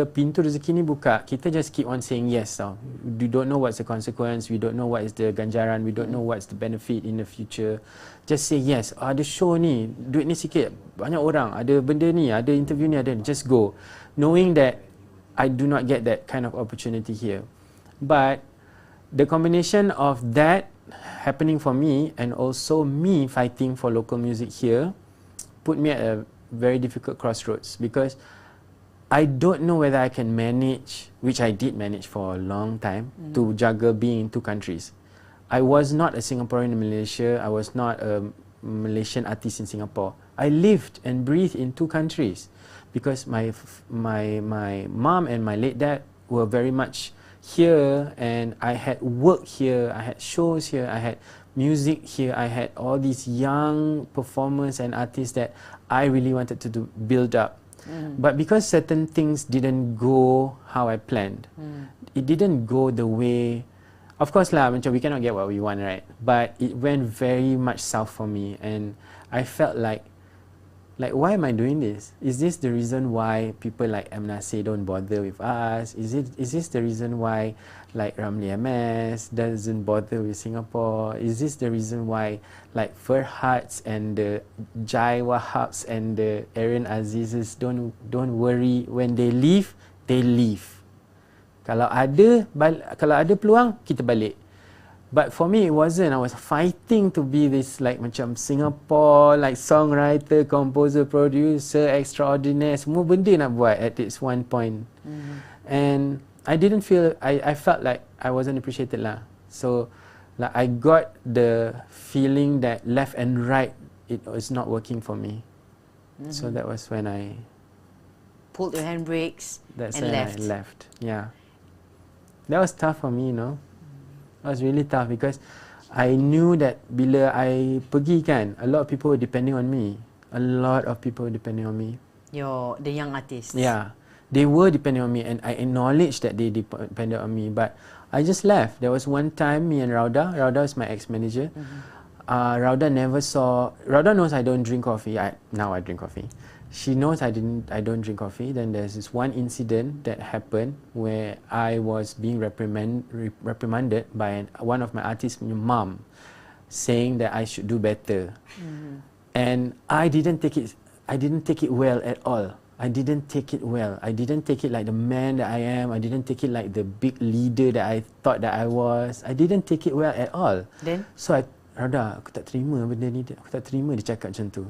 pintu rezeki ni buka, kita just keep on saying yes tau. We don't know what's the consequence, we don't know what is the ganjaran, we don't know what's the benefit in the future. Just say yes. Ada show ni, duit ni sikit, banyak orang, ada benda ni, ada interview ni, ada, just go. Knowing that I do not get that kind of opportunity here. But the combination of that happening for me and also me fighting for local music here put me at a very difficult crossroads, because I don't know whether I can manage, which I did manage for a long time, to juggle being in two countries. I was not a Singaporean in Malaysia. I was not a Malaysian artist in Singapore. I lived and breathed in two countries because my mom and my late dad were very much here, and I had work here, I had shows here, I had music here, I had all these young performers and artists that I really wanted to build up. But because certain things didn't go how I planned, it didn't go the way. Of course lah, macam we cannot get what we want, right? But it went very much south for me, and I felt like why am I doing this? Is this the reason why people like Amnasay don't bother with us? Is this the reason why like Ramli MS doesn't bother with Singapore? Is this the reason why like Ferhats and the Jai Wahabs and the Aaron Azizes don't worry when they leave? They leave. Kalau ada peluang, kita balik. But for me, it wasn't. I was fighting to be this like macam Singapore, like songwriter, composer, producer, extraordinaire. Semua benda nak buat at this one point. And I didn't feel, I felt like I wasn't appreciated lah. So like I got the feeling that left and right, it was not working for me. So that was when I pulled your handbrakes and left. I left. Yeah. That was tough for me, you know. It was really tough because I knew that bila I pergi kan, a lot of people were depending on me. A lot of people were depending on me. The young artists. Yeah. they were depending on me, and I acknowledged that they depended on me. But I just left. There was one time, me and Rauda is my ex-manager. Rauda knows I don't drink coffee. Now I drink coffee. She knows I don't drink coffee. Then there's this one incident that happened where I was being reprimanded by one of my artists' mom, saying that I should do better. And I didn't take it well at all. I didn't take it well. I didn't take it like the man that I am. I didn't take it like the big leader that I thought that I was. I didn't take it well at all. Then? So Rauda, aku tak terima benda ni. Aku tak terima dia cakap macam tu.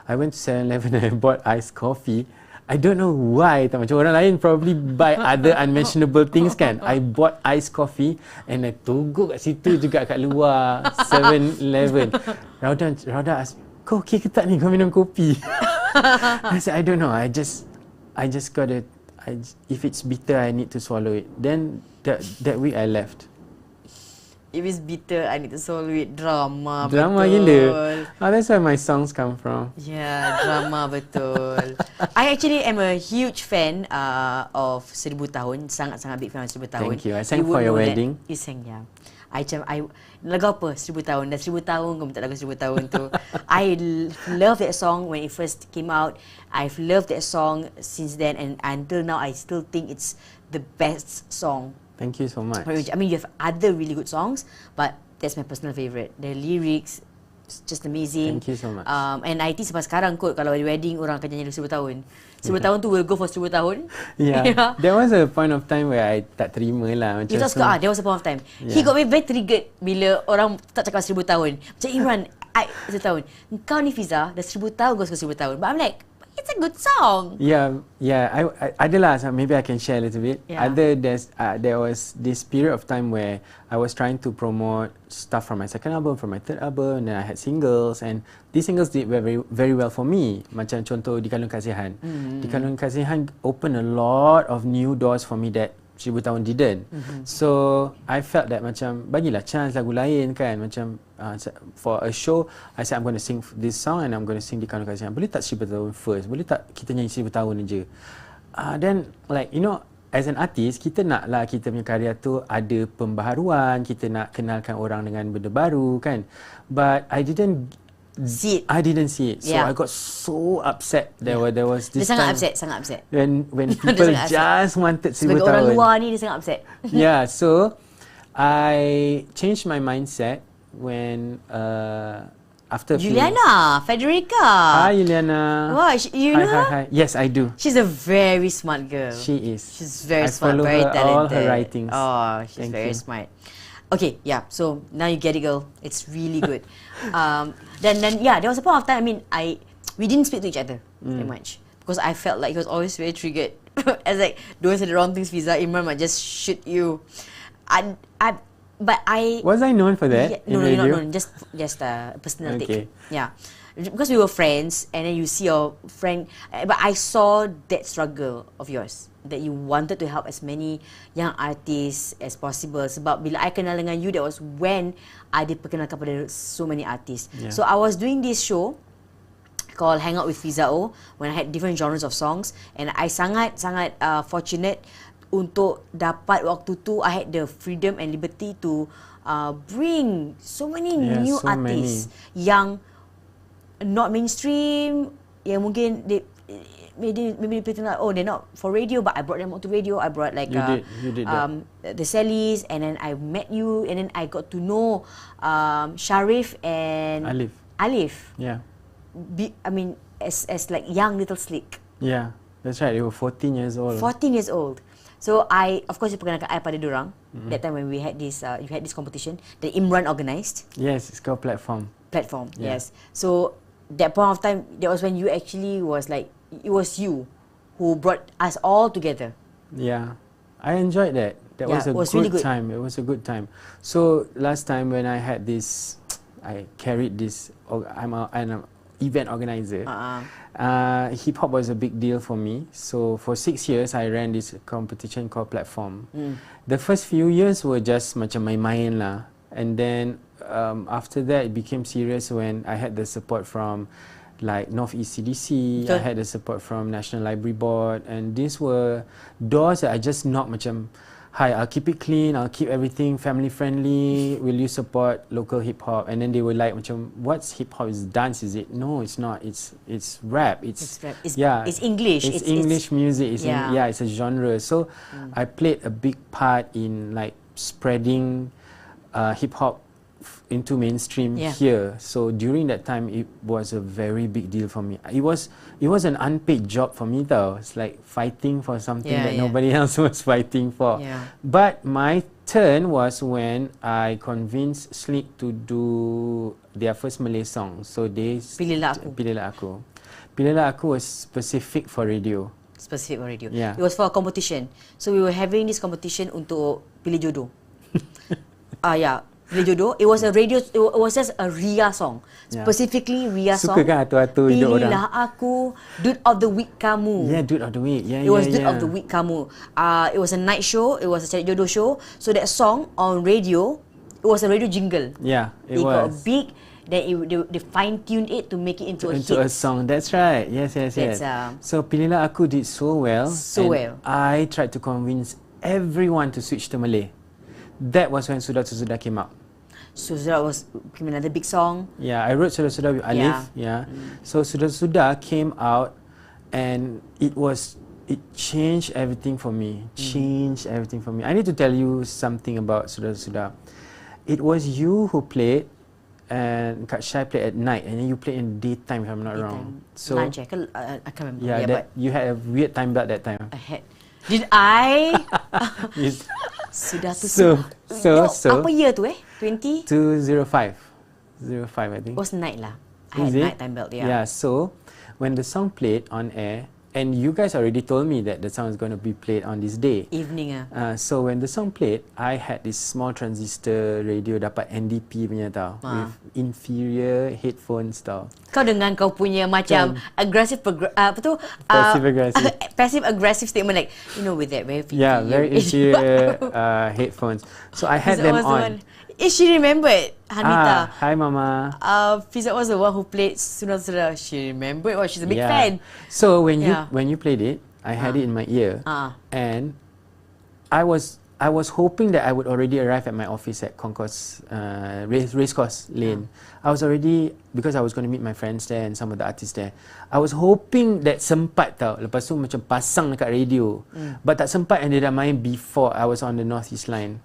I went to 7-Eleven and I bought iced coffee. I don't know why. Tak macam orang lain probably buy other unmentionable things kan. I bought iced coffee and I togok kat situ juga kat luar 7-Eleven. Rauda ask, kau okay ke tak ni kau minum kopi? I said, I don't know. I just gotta, if it's bitter, I need to swallow it. Then that week I left. If it's bitter, I need to swallow it. Drama gila. That's where my songs come from. Yeah, drama betul. I actually am a huge fan of 1000 Tahun. Sangat-sangat big fan of 1000 Tahun. Thank you. I sang for your wedding. You sang, yeah. Lagu apa? 1000 Tahun. Dah 1000 tahun kau minta lagu 1000 tahun tu. I love that song when it first came out. I've loved that song since then, and until now I still think it's the best song. Thank you so much. I mean, you have other really good songs, but that's my personal favourite. The lyrics, it's just amazing. Thank you so much. And I think sampai sekarang kot, kalau di wedding orang akan nyanyi 1000 tahun. 1000 tahun tu will go for 1000 tahun. Yeah. There was a point of time where I tak terima lah. You tak suka? There was a point of time. Yeah. He got me very triggered bila orang tak cakap 1000 tahun. Macam Imran, 1000 tahun. Kau ni Fiza, dah 1000 tahun kau suka 1000 tahun. But I'm like, it's a good song. Yeah. I adalah, so maybe I can share a little bit. Yeah. There was this period of time where I was trying to promote stuff from my second album, from my third album, and then I had singles, and these singles did very, very well for me. Macam contoh Di Kalung Kasihan. Di Kalung Kasihan opened a lot of new doors for me that 1000 Tahun didn't. So I felt that macam bagilah chance lagu lain kan, macam for a show I said I'm going to sing this song and I'm going to sing Di Kalung Kasihan. Boleh tak 1000 Tahun first? Boleh tak kita nyanyi 1000 tahun je? Then like you know, as an artist kita naklah kita punya karya tu ada pembaharuan, kita nak kenalkan orang dengan benda baru kan. But I didn't see it. So I got so upset. There was this dia time sangat upset. When people just wanted 1000 tahun. Sebagai orang luar ni dia sangat upset. Yeah, so I changed my mindset when after Juliana, Federica. Hi Juliana. Wow, you know her? Hi. Yes, I do. She's a very smart girl. She is. She's very I smart, follow very her, talented. all her writings. Oh, she's Thank very you. smart. Okay, yeah. So now you get it, girl. It's really good. Then yeah, there was a point of time. I mean, we didn't speak to each other very much because I felt like he was always very triggered. I was like, don't say the wrong things, Fiza. Imran might just shoot you. But I was I known for that? Yeah, no, you're not known. Just a personal Okay. take. Yeah, because we were friends, and then you see your friend. But I saw that struggle of yours, that you wanted to help as many young artists as possible. Sebab bila I kenal dengan you, that was when I diperkenalkan kepada so many artists. Yeah. So I was doing this show called Hang Out with Fiza O when I had different genres of songs, and I sangat fortunate untuk dapat waktu tu I had the freedom and liberty to bring so many new artists yang not mainstream, yang mungkin maybe people think like, oh, they're not for radio, but I brought them to radio. I brought like you did the Sallys, and then I met you, and then I got to know Sharif and Alif. Yeah. I mean, as like young little slick. Yeah, that's right. They were 14 years old. 14 years old. So of course, you perkenalkan I pada dorang. That time when we had this, you had this competition that Imran organised. Yes, it's called Platform. Yeah. Yes. So that point of time, that was when you actually was like, it was you who brought us all together. Yeah, I enjoyed that. That was a really good time. It was a good time. So last time when I had this, I carried this. I'm an event organizer. Hip hop was a big deal for me. So for 6 years, I ran this competition called Platform. The first few years were just macam main-main lah, and then after that it became serious when I had the support from like Northeast CDC. Betul. I had the support from National Library Board, and these were doors that I just knocked macam, hi, I'll keep it clean, I'll keep everything family friendly, will you support local hip hop? And then they were like macam, what's hip hop? Is dance, is it? No, it's not. It's rap. It's rap. It's English. It's English music. It's yeah. it's a genre. So I played a big part in like spreading hip hop into mainstream here. So during that time, it was a very big deal for me. It was an unpaid job for me though. It's like fighting for something that nobody else was fighting for. Yeah. But my turn was when I convinced Slick to do their first Malay song. So they Pilihlah Aku. Pilihlah Aku. Pilihlah Aku was specific for radio. Specific for radio. Yeah. It was for a competition. So we were having this competition untuk pilih jodoh. Yeah. Pilih jodoh. It was a radio. It was just a Ria song. Specifically Ria song. Suka kan atu-atu hidup orang? Pilihlah Aku. Dude of the Week kamu. Yeah, Dude of the Week. Yeah, It was Dude of the Week kamu. It was a night show. It was a cari jodoh show. So that song on radio, it was a radio jingle. Yeah, it got was. big. Then they fine-tuned it to make it into a hit. A song. That's right. Yes. So Pilihlah Aku did so well. I tried to convince everyone to switch to Malay. That was when Sudah Sudah came out. So that was another big song. Yeah, I wrote Sudah Sudah with Alif. Yeah. So Sudah Sudah came out, and it changed everything for me. Changed everything for me. I need to tell you something about Sudah Sudah. It was you who played, and Kak Shai played at night, and then you played in the daytime, if I'm not wrong. So lunch, I can't remember. Yeah, but you had a weird time block that time. I had. Did I? Sudah tu. So apa year tu 20? 205, I think. It was night lah. I had night time belt. Yeah. So when the song played on air, and you guys already told me that the song is going to be played on this day. Evening So when the song played, I had this small transistor radio dapat NDP punya tau. With inferior headphones tau. Kau dengan kau punya macam aggressive passive aggressive statement like, with that very very inferior headphones. So I had them on. She remembered, Hanita. Hi Mama. Fiza was the one who played Sudah. She remembered. She's a big fan. So when you played it, I had it in my ear, and I was hoping that I would already arrive at my office at Concourse Racecourse Lane. I was already, because I was going to meet my friends there and some of the artists there. I was hoping that sempat tau. Lepas tu macam pasang dekat radio. But tak sempat, and dia dah main before I was on the Northeast line.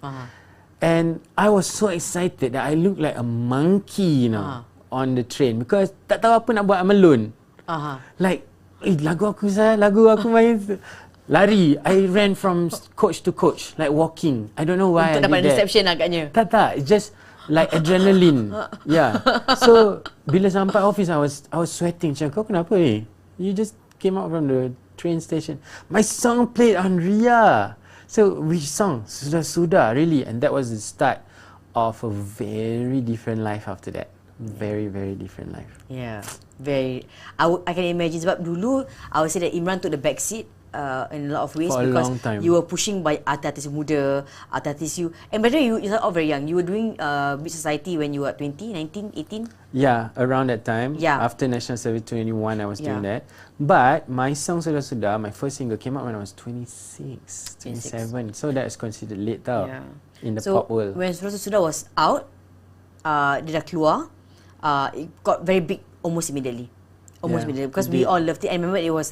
And I was so excited that I looked like a monkey, on the train, because tak tahu apa nak buat, I'm alone. Like, lagu aku main. Lari. I ran from coach to coach, like walking. I don't know why. Untuk dapat reception agaknya. Tak. It's just like adrenaline. Yeah. So bila sampai office, I was sweating. Macam, kau kenapa ni? You just came out from the train station. My song played on Ria. So which song? Sudah, really. And that was the start of a very different life after that. Very, very different life. Yeah. Very. I can imagine sebab dulu I would say that Imran took the back seat in a lot of ways for because a long time. You were pushing by artis muda, artis you. And by the way, you're all very young. You were doing Beat Society when you were 20, 19, 18? Yeah, around that time. Yeah. After National Service 21, I was doing that. But my song Sudah, my first single came out when I was 26, 27. So that is considered late tau. In the pop world. So when Sudah was out, dia dah keluar, it got very big almost immediately. Because we all loved it. I remember it was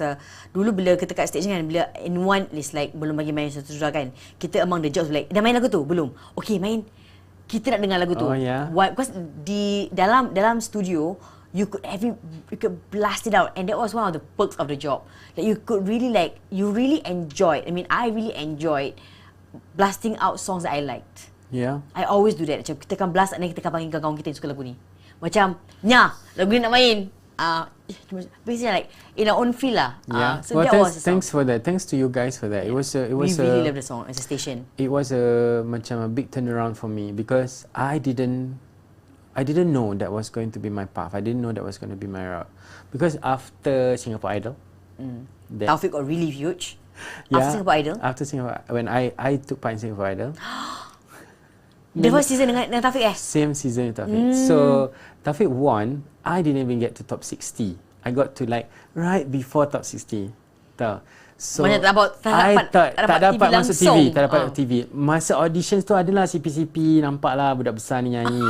dulu bila kita kat stage kan, bila anyone is like belum bagi main Sudah kan, kita among the jobs like, dah main lagu tu? Belum. Okay, main. Kita nak dengar lagu tu. Why? Because di dalam studio, you could blast it out, and that was one of the perks of the job. Like you could really you really enjoyed. I mean, I really enjoyed blasting out songs that I liked. Yeah. I always do that. Macam kita akan blast, and then kita akan panggil kawan kita yang suka lagu ni. Macam, lagu ni nak main. Basically like in our own feel lah. So well, thanks for that. Thanks to you guys for that. We really love the song as a station. It was macam a big turnaround for me because I didn't know that was going to be my path. I didn't know that was going to be my route. Because after Singapore Idol, Taufik got really huge. After Singapore Idol, when I took part in Singapore Idol. The first season dengan Taufik Same season with Taufik. So Taufik won. I didn't even get to top 60. I got to like right before top 60. Tahu. So Mana tak dapat masuk TV, tak dapat Oh. TV. Masa auditions tu adalah CP-CP, nampak lah budak besar ni nyanyi.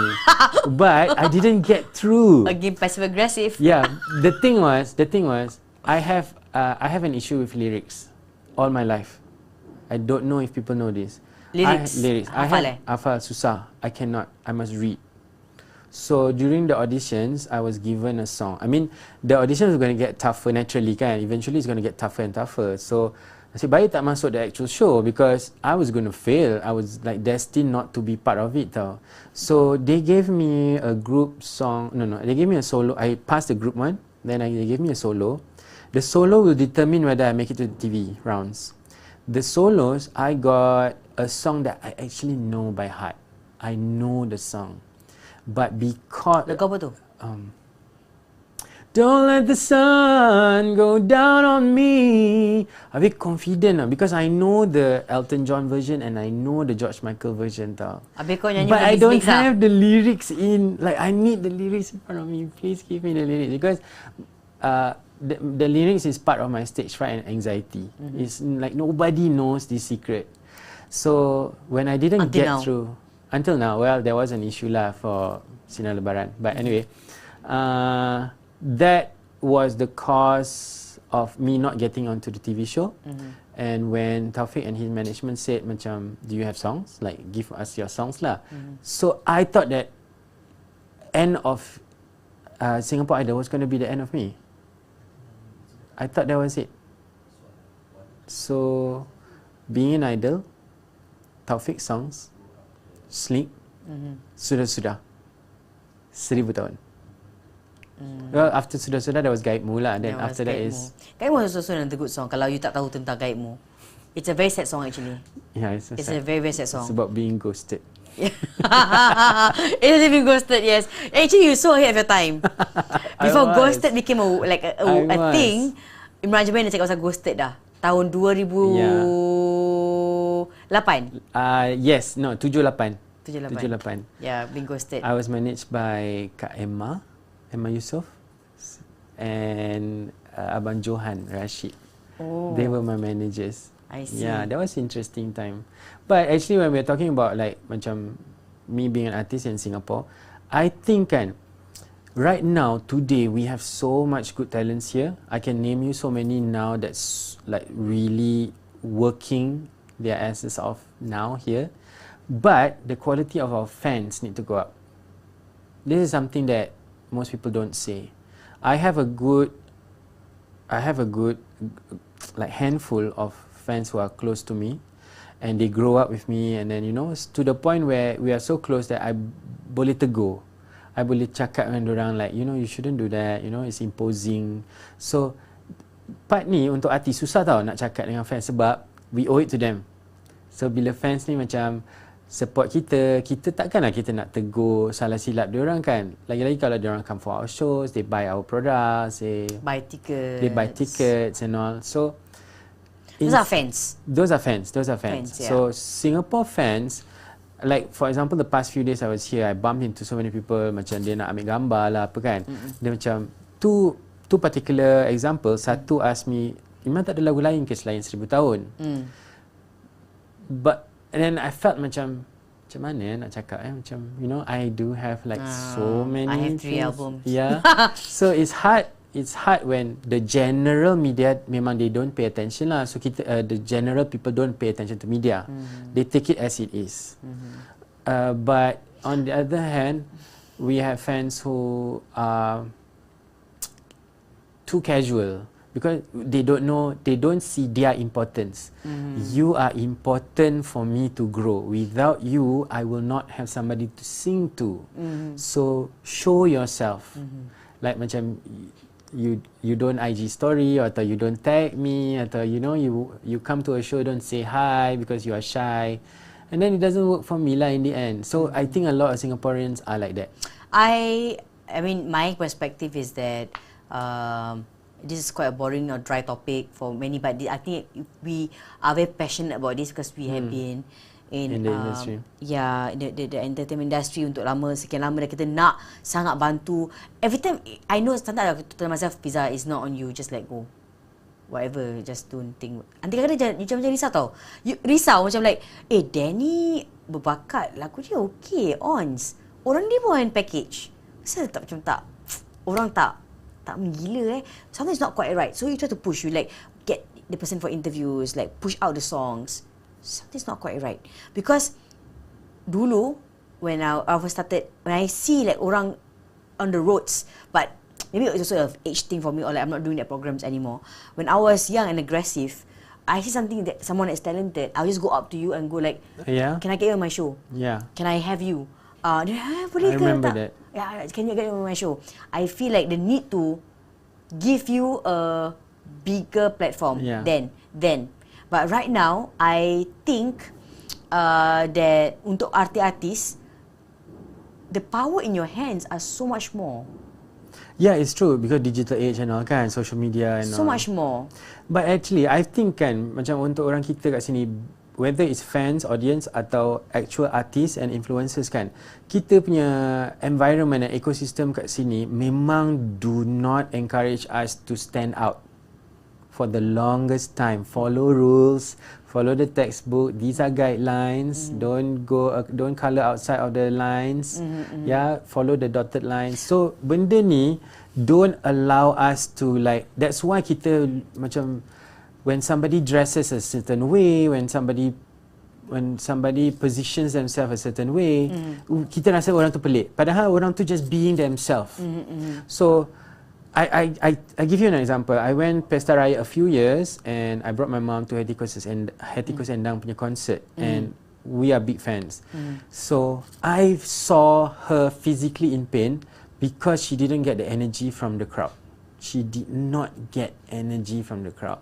But I didn't get through. Again, passive aggressive. Yeah, the thing was, I have an issue with lyrics all my life. I don't know if people know this. Lyrics. Hafal susah. I cannot. I must read. So during the auditions, I was given a song. I mean, the auditions were going to get tougher naturally, kan? Eventually, it's going to get tougher and tougher. So nasib baik tak masuk the actual show because I was going to fail. I was like destined not to be part of it, tau. So they gave me a group song. No, they gave me a solo. I passed the group one. Then they gave me a solo. The solo will determine whether I make it to the TV rounds. The solos, I got a song that I actually know by heart. I know the song. But because... Lagu apa tu? Don't let the sun go down on me. I'm very confident lah because I know the Elton John version and I know the George Michael version tau. Habis kau nyanyi But I don't mix-mix lah. have the lyrics in. Like I need the lyrics in front of me. Please give me the lyrics because the lyrics is part of my stage fright and anxiety. It's like nobody knows this secret. So when I didn't until now, well, there was an issue lah for Sinar Lebaran. But anyway, that was the cause of me not getting onto the TV show. And when Taufik and his management said, macam, do you have songs? Like, give us your songs lah. So I thought that end of Singapore Idol was going to be the end of me. I thought that was it. So, being an idol, Taufik songs, Sleep, sudah-sudah 1000 tahun. Well, after sudah-sudah there was Gaibmu lah. Then after that is Gaibmu is also another good song. Kalau you tak tahu tentang Gaibmu, it's a very sad song actually. yeah, it's a very very sad song. It's about being ghosted. It's being ghosted, yes. Actually, you so ahead of your time. Before ghosted became a thing, Imran Ajmain dah cakap pasal ghosted dah. Tahun 2008. Yes, no, 78. 78. Yeah, being ghosted. I was managed by Kak Emma Yusof and Abang Johan Rashid. Oh. They were my managers. I see. Yeah, that was interesting time. But actually when we're talking about like macam me being an artist in Singapore, I think kan right now today we have so much good talents here. I can name you so many now that's like really working their asses off now here. But the quality of our fans need to go up. This is something that most people don't say. I have a good like handful of fans who are close to me and they grow up with me and then to the point where we are so close that I boleh tegur. I boleh cakap dengan dorang like you shouldn't do that, it's imposing. So part ni untuk artis susah tau nak cakap dengan fans sebab we owe it to them. So bila fans ni macam support kita takkanlah kita nak tegur salah silap diorang kan. Lagi-lagi kalau diorang come for our shows, they buy our products, they buy tickets and all. So those are fans. Those are fans, yeah. So Singapore fans, like for example the past few days I was here, I bumped into so many people macam dia nak ambil gambar lah apa kan. Dia macam two particular example, satu ask me, Imran tak ada lagu lain ke selain 1000 tahun? But and then I felt macam mana nak cakap macam I do have like so many I have 3 things. albums. Yeah. So it's hard when the general media memang they don't pay attention lah. So kita the general people don't pay attention to media. They take it as it is. But on the other hand, we have fans who are too casual. Because they don't see their importance. You are important for me to grow. Without you, I will not have somebody to sing to. So show yourself. Like macam you don't IG story atau you don't tag me atau you come to a show don't say hi because you are shy, and then it doesn't work for me lah in the end. So I think a lot of Singaporeans are like that. I mean my perspective is that. This is quite a boring or dry topic for many, but I think we are very passionate about this because we have been in the industry. The entertainment industry untuk sekian lama dah kita nak sangat bantu. Every time I know sometimes I tell myself, Fiza, is not on you, just let go. Whatever, just don't think. Nanti kadang-kadang you macam risau tau. You risau macam like, Danny berbakat, lagu dia okay, ons. Orang dia pun package. Kenapa tak macam tak? Orang tak menggila Something is not quite right. So you try to push, you like get the person for interviews, like push out the songs. Something's not quite right. Because dulu when I first started, when I see like orang on the roads, but maybe it's also an age thing for me, or like I'm not doing that programs anymore. When I was young and aggressive, I see something that someone is talented, I'll just go up to you and go like, can I get you on my show? Can I have you? Boleh I ke remember tak? that. Can you get you on my show? I feel like the need to give you a bigger platform then. But right now, I think that untuk artis-artis, the power in your hands are so much more. Yeah, it's true, because digital age and all kan, social media and so all. Much more. But actually, I think kan, macam untuk orang kita kat sini, whether it's fans, audience atau actual artists and influencers kan, kita punya environment and ecosystem kat sini memang do not encourage us to stand out for the longest time. Follow rules, follow the textbook, these are guidelines, don't color outside of the lines, follow the dotted lines. So benda ni don't allow us to like, that's why kita macam, when somebody dresses a certain way, when somebody positions themselves a certain way, kita rasa orang tu pelik, padahal orang tu just being themselves. So I give you an example. I went Pesta Raya a few years and I brought my mom to Hetty Koes Endang punya concert, and we are big fans. So I saw her physically in pain because she didn't get the energy from the crowd. She did not get energy from the crowd.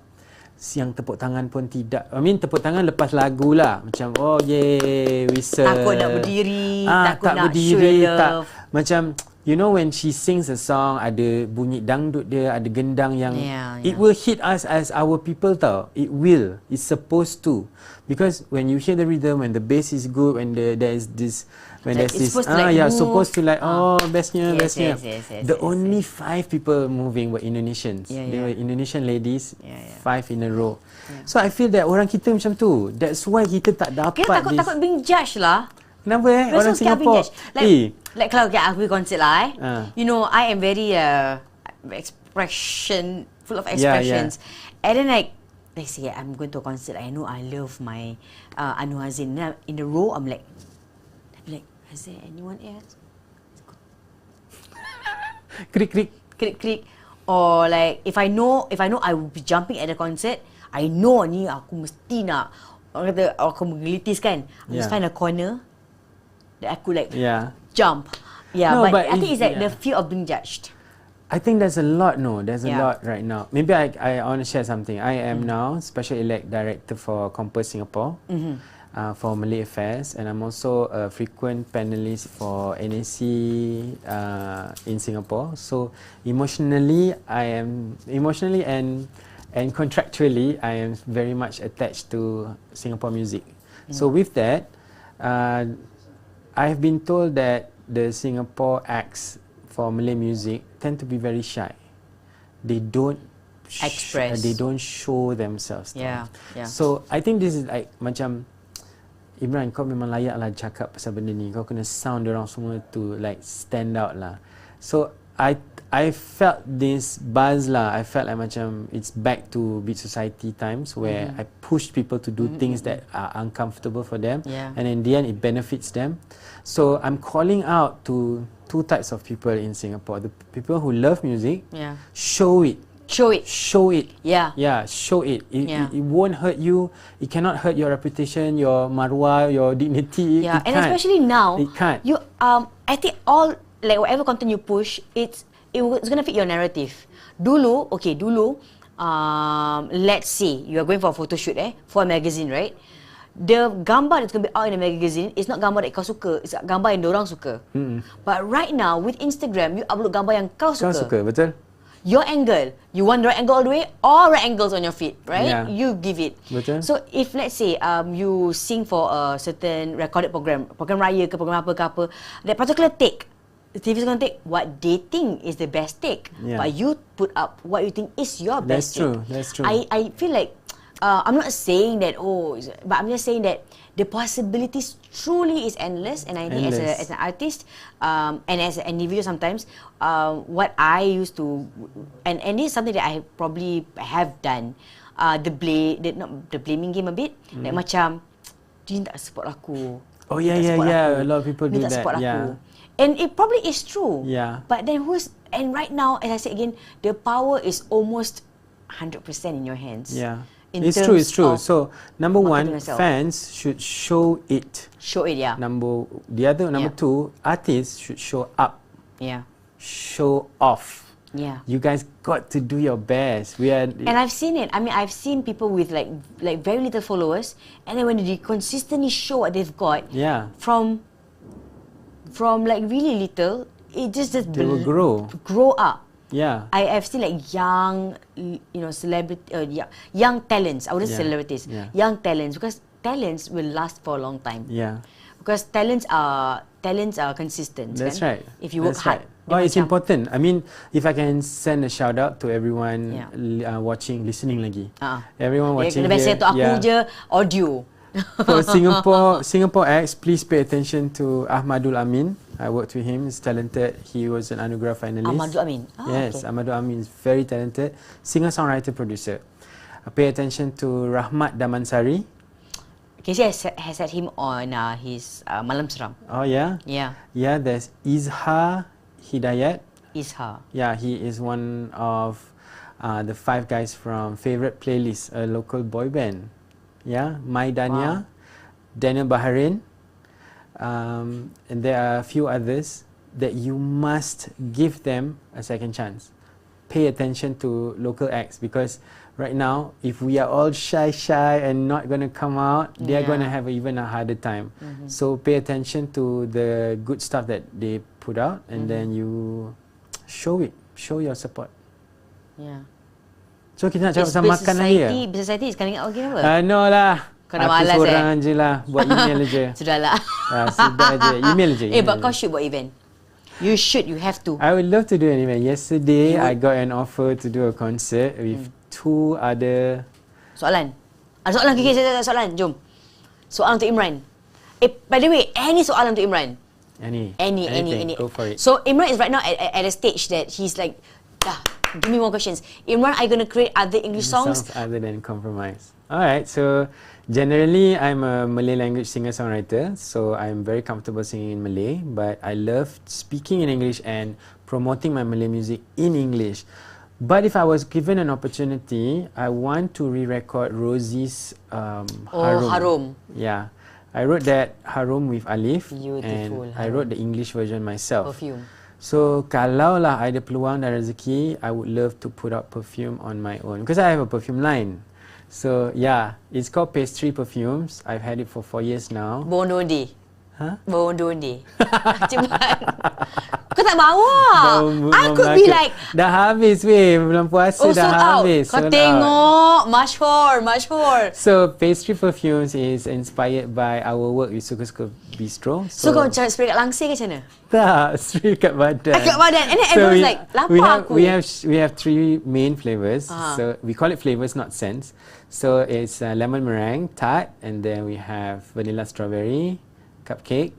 Yang tepuk tangan pun tidak. I mean tepuk tangan lepas lagu lah. Macam yay, whistle. Takut nak berdiri, takut tak nak berdiri, show tak, love. macam you know when she sings a song, ada bunyi dangdut dia, ada gendang yang it will hit us as our people tau. It will. It's supposed to. Because when you hear the rhythm, when the bass is good, when there is this, when like there's this, supposed to like, bestnya. Yes. The only 5 people moving were Indonesians. They were Indonesian ladies, 5 in a row. So I feel that orang kita macam tu. That's why kita tak dapat. Kita takut being judged lah. Kenapa orang Singapore? Like kalau aku konsert lah you know, I am very full of expressions. And then like, let's say I'm going to a concert, I know I love my Anu Hazin. In the row, I'm like, is there anyone else? Krik. Or like, if I know I will be jumping at the concert, I know ni aku mesti nak, orang kata aku menggelitis kan, I just find a corner that I could like jump. No, but I if, think it's like the fear of being judged. I think there's a lot. There's a lot right now. Maybe I want to share something. I am now Special Elect Director for Compass Singapore for Malay Affairs, and I'm also a frequent panelist for NAC in Singapore. So emotionally and contractually, I am very much attached to Singapore music. So with that, I've been told that the Singapore acts for Malay music tend to be very shy. They don't express. They don't show themselves. Yeah. So I think this is like macam, Imran, kau memang layak lah cakap pasal benda ni. Kau kena sound orang semua to like stand out lah. So I felt this buzz lah. I felt like macam it's back to Beat Society times where I pushed people to do things that are uncomfortable for them, and in the end it benefits them. So I'm calling out to 2 types of people in Singapore. The people who love music, show it. Yeah, show it. It won't hurt you. It cannot hurt your reputation, your marwah, your dignity. Yeah, and especially now, it can't. You I think all like whatever content you push, it's gonna fit your narrative. Dulu, let's say you are going for a photo shoot for a magazine, right? The gambar that's going to be out in the magazine is not gambar that kau suka, it's gambar yang dorang suka. But right now with Instagram, you upload gambar yang kau suka. Betul. your angle. You want right angle all the way or right angles on your feet, right? Yeah. You give it. Betul. So if let's say you sing for a certain recorded program raya ke program apa ke apa, that particular take, the TV is going to take what they think is the best take, but you put up what you think is your best take. That's true. I feel like I'm not saying that but I'm just saying that the possibilities truly is endless, and I think as an artist and as an individual sometimes what I used to and this is something that I probably have done, the blaming game a bit, like macam dia tak support aku. Oh yeah. A lot of people do dia tak that. support Yeah. aku. And it probably is true. Yeah. But then right now, as I said again, the power is almost 100% in your hands. Yeah. In It's terms true. of So number one, yourself. fans should show it. Show it, yeah. Number two, artists should show up. Yeah. Show off. Yeah. You guys got to do your best. And I've seen it. I mean, I've seen people with like very little followers, and then when they consistently show what they've got, from like really little, it just they will grow up. Yeah. I've seen like young, celebrity, young talents. I wouldn't say celebrities. Yeah. Young talents, because talents will last for a long time. Yeah. Because talents are consistent. That's kan? right. If you work hard. Oh, it's important. I mean, if I can send a shout out to everyone listening lagi. Everyone watching here. Biasa tu aku je audio. For Singapore acts, please pay attention to Ahmadul Amin. I worked with him. He's talented. He was an Anugerah finalist. Ahmadul Amin. Yes, okay. Ahmadul Amin is very talented. Singer-songwriter, producer. Pay attention to Rahmat Damansari. Casey has had him on his Malam Seram. Oh yeah? Yeah. Yeah, there's Izha Hidayat. Izha. Yeah, he is one of the 5 guys from Favorite Playlist, a local boy band. Yeah, Maidania, Daniel Baharin, and there are a few others that you must give them a second chance. Pay attention to local acts, because right now, if we are all shy and not going to come out, they are going to have even a harder time. So pay attention to the good stuff that they put out, and then you show your support. Yeah. So kita nak cakap pasal makan raya. Business Society is coming out again apa? No lah. Kau dah aku malas seorang je lah. Buat email je. Sudahlah. Sudah je. Email je. But kau should buat event. You have to. I would love to do an event. Yesterday, I got an offer to do a concert with 2 other... Soalan. Ada soalan, Kiki. Saya ada soalan. Jom. Soalan untuk Imran. By the way, any soalan untuk Imran? Any. Go for it. So Imran is right now at a stage that he's like, give me more questions. Imran, are you going to create other English songs? Other than Compromise. Alright, so generally I'm a Malay language singer-songwriter, so I'm very comfortable singing in Malay, but I love speaking in English and promoting my Malay music in English. But if I was given an opportunity, I want to re-record Rosie's Harum. Yeah. I wrote that Harum with Alif. Beautiful. And I wrote the English version myself. Perfume. So kalau lah ada peluang dan rezeki, I would love to put out perfume on my own, because I have a perfume line. So yeah, it's called Pastry Perfumes. I've had it for 4 years now. Bondi. Huh? Bondi. Cepat. Kau tak bawa. I could be like, dah habis weh, bulan puasa dah habis. Kau tengok, masyhur. So Pastry Perfumes is inspired by our work with Suka-Suka Bistro. So kau macam spray kat langsir ke macam mana? Tak, spray kat badan. Kat badan. And then everyone's like, lapar aku. We have 3 main flavors. So we call it flavors, not scents. So it's lemon meringue, tart, and then we have vanilla strawberry, cupcake,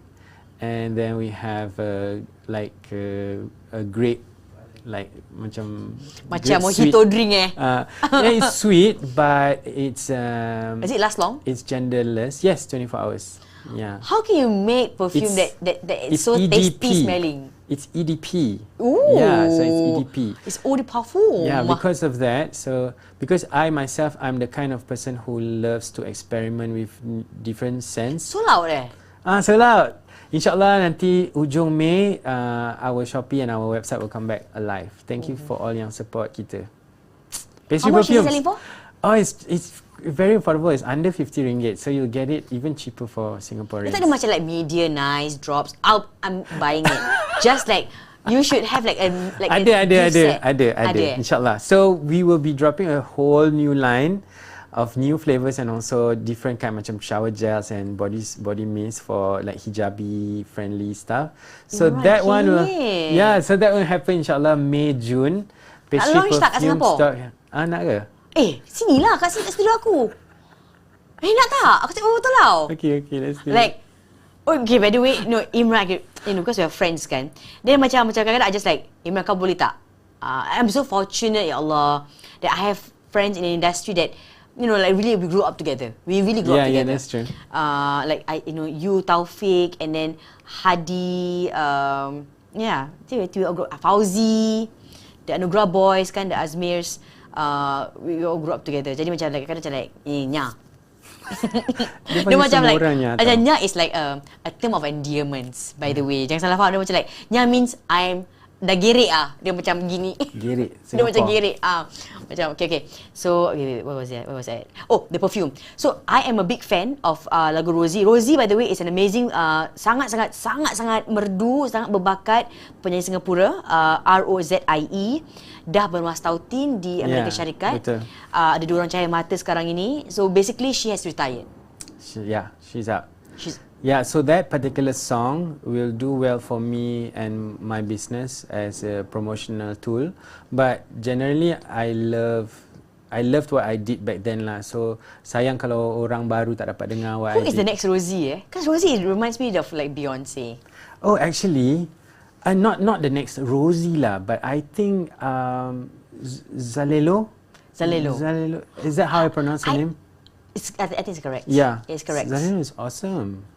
and then we have a grape, like macam mojito drink yeah, it's sweet, but it's does it last long? It's genderless. Yes, 24 hours. Yeah. How can you make perfume that is so EDP. tasty smelling? It's EDP. Ooh. Yeah, so it's EDP. It's eau de parfum. Yeah, because of that. So because I myself, I'm the kind of person who loves to experiment with different scents. So loud Sold out. InsyaAllah nanti ujung Mei, our Shopee and our website will come back alive. Thank you for all yang support kita. Pastry How much is it Perfumes. selling for? Oh, it's very affordable. It's under 50 ringgit. So you'll get it even cheaper for Singaporeans. Dia tak ada macam like media nice drops. I'm buying it. Just like You should have like a ada. InsyaAllah. So we will be dropping a whole new line of new flavors and also different kind macam shower gels and body mist for like hijabi friendly stuff. So that one will happen insyaAllah May June. Pastry launch tak kat Singapore? Nak ke? Sinilah kat studio aku. Nak tak? Aku cakap betul tau. Okay, let's do like, okay, by the way, Imran, because we are friends kan. Dia macam kadang-kadang I just like, Imran, kau boleh tak? I'm so fortunate, ya Allah, that I have friends in the industry that, like really we grew up together. We really grew up together. Yeah, that's true. Like you, Taufik, and then Hadi, we all grew up. Fauzi, the Anugerah boys kan, the Azmirs, we all grew up together. Jadi macam like kadang macam like Nya. Dia macam like Nya is like a term of endearments, by the way. Jangan salah faham. Dia macam like Nya means I'm dah gerik Dia macam gini. Gerik. Dia macam gerik. Macam okay. So where was I? Oh, the perfume. So I am a big fan of lagu Rosie. Rosie, by the way, is an amazing, sangat merdu, sangat berbakat penyanyi Singapura. Rozie. Dah bermastautin di Amerika Syarikat. Betul. Ada 2 orang cahaya mata sekarang ini. So basically she has retired. She's out. So that particular song will do well for me and my business as a promotional tool. But generally, I loved what I did back then lah. So sayang kalau orang baru tak dapat dengar what I did. Who is the next Rosie? Because Rosie reminds me of like Beyonce. Oh, actually, not the next Rosie lah. But I think Zalelo. Is that how I pronounce her name? I think it's correct. Yeah, it's correct. Zalelo is awesome.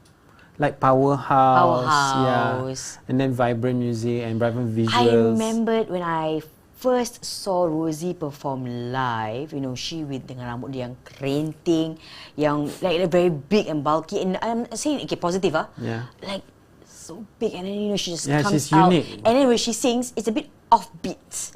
Like powerhouse, and then vibrant music and vibrant visuals. I remembered when I first saw Rosie perform live, she with dengan rambut dia yang kerinting, yang like very big and bulky, and I'm saying positive like so big, and then she just comes out, unique. and then when she sings, it's a bit offbeat.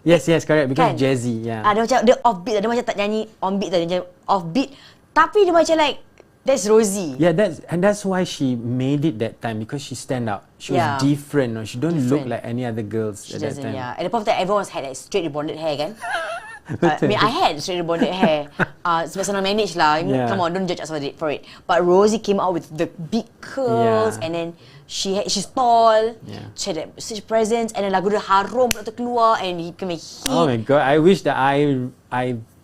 Yes, correct, because jazzy. Dia macam dia offbeat, dia macam tak nyanyi on beat, dia macam offbeat, tapi dia macam like that's Rosie. Yeah, that's why she made it that time, because she stand out. She was different. She don't look like any other girls at that time. Yeah. At the point of time, everyone had like straight rebonded hair kan. I had straight rebonded hair. Sebab senang manage lah. Come on, don't judge us for it. But Rosie came out with the big curls, and then she's tall. She had such presence, and then lagu dia harum pula terkeluar, and he came a hit. Oh my god, I wish that I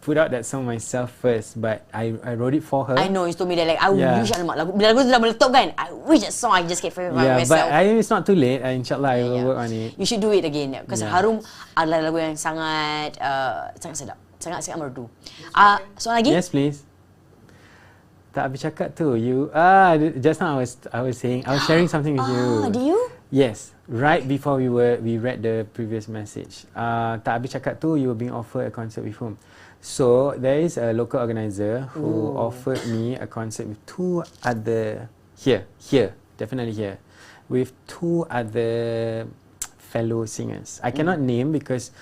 put out that song myself first, but I wrote it for her. I know, you told me that, like, I wish bila lagu tu dah meletup kan, I wish that song I just get for myself. But it's not too late. InsyaAllah I will work on it. You should do it again, because Harum adalah lagu yang sangat sedap, sangat merdu. Soalan lagi? Yes, please. Tak habis cakap tu. Just now I was saying, I was sharing something with you. Do you? Yes, right before we read the previous message. Tak habis cakap tu, you were being offered a concert with whom? So there is a local organizer who offered me a concert with 2 other definitely here, with 2 other fellow singers. I cannot name because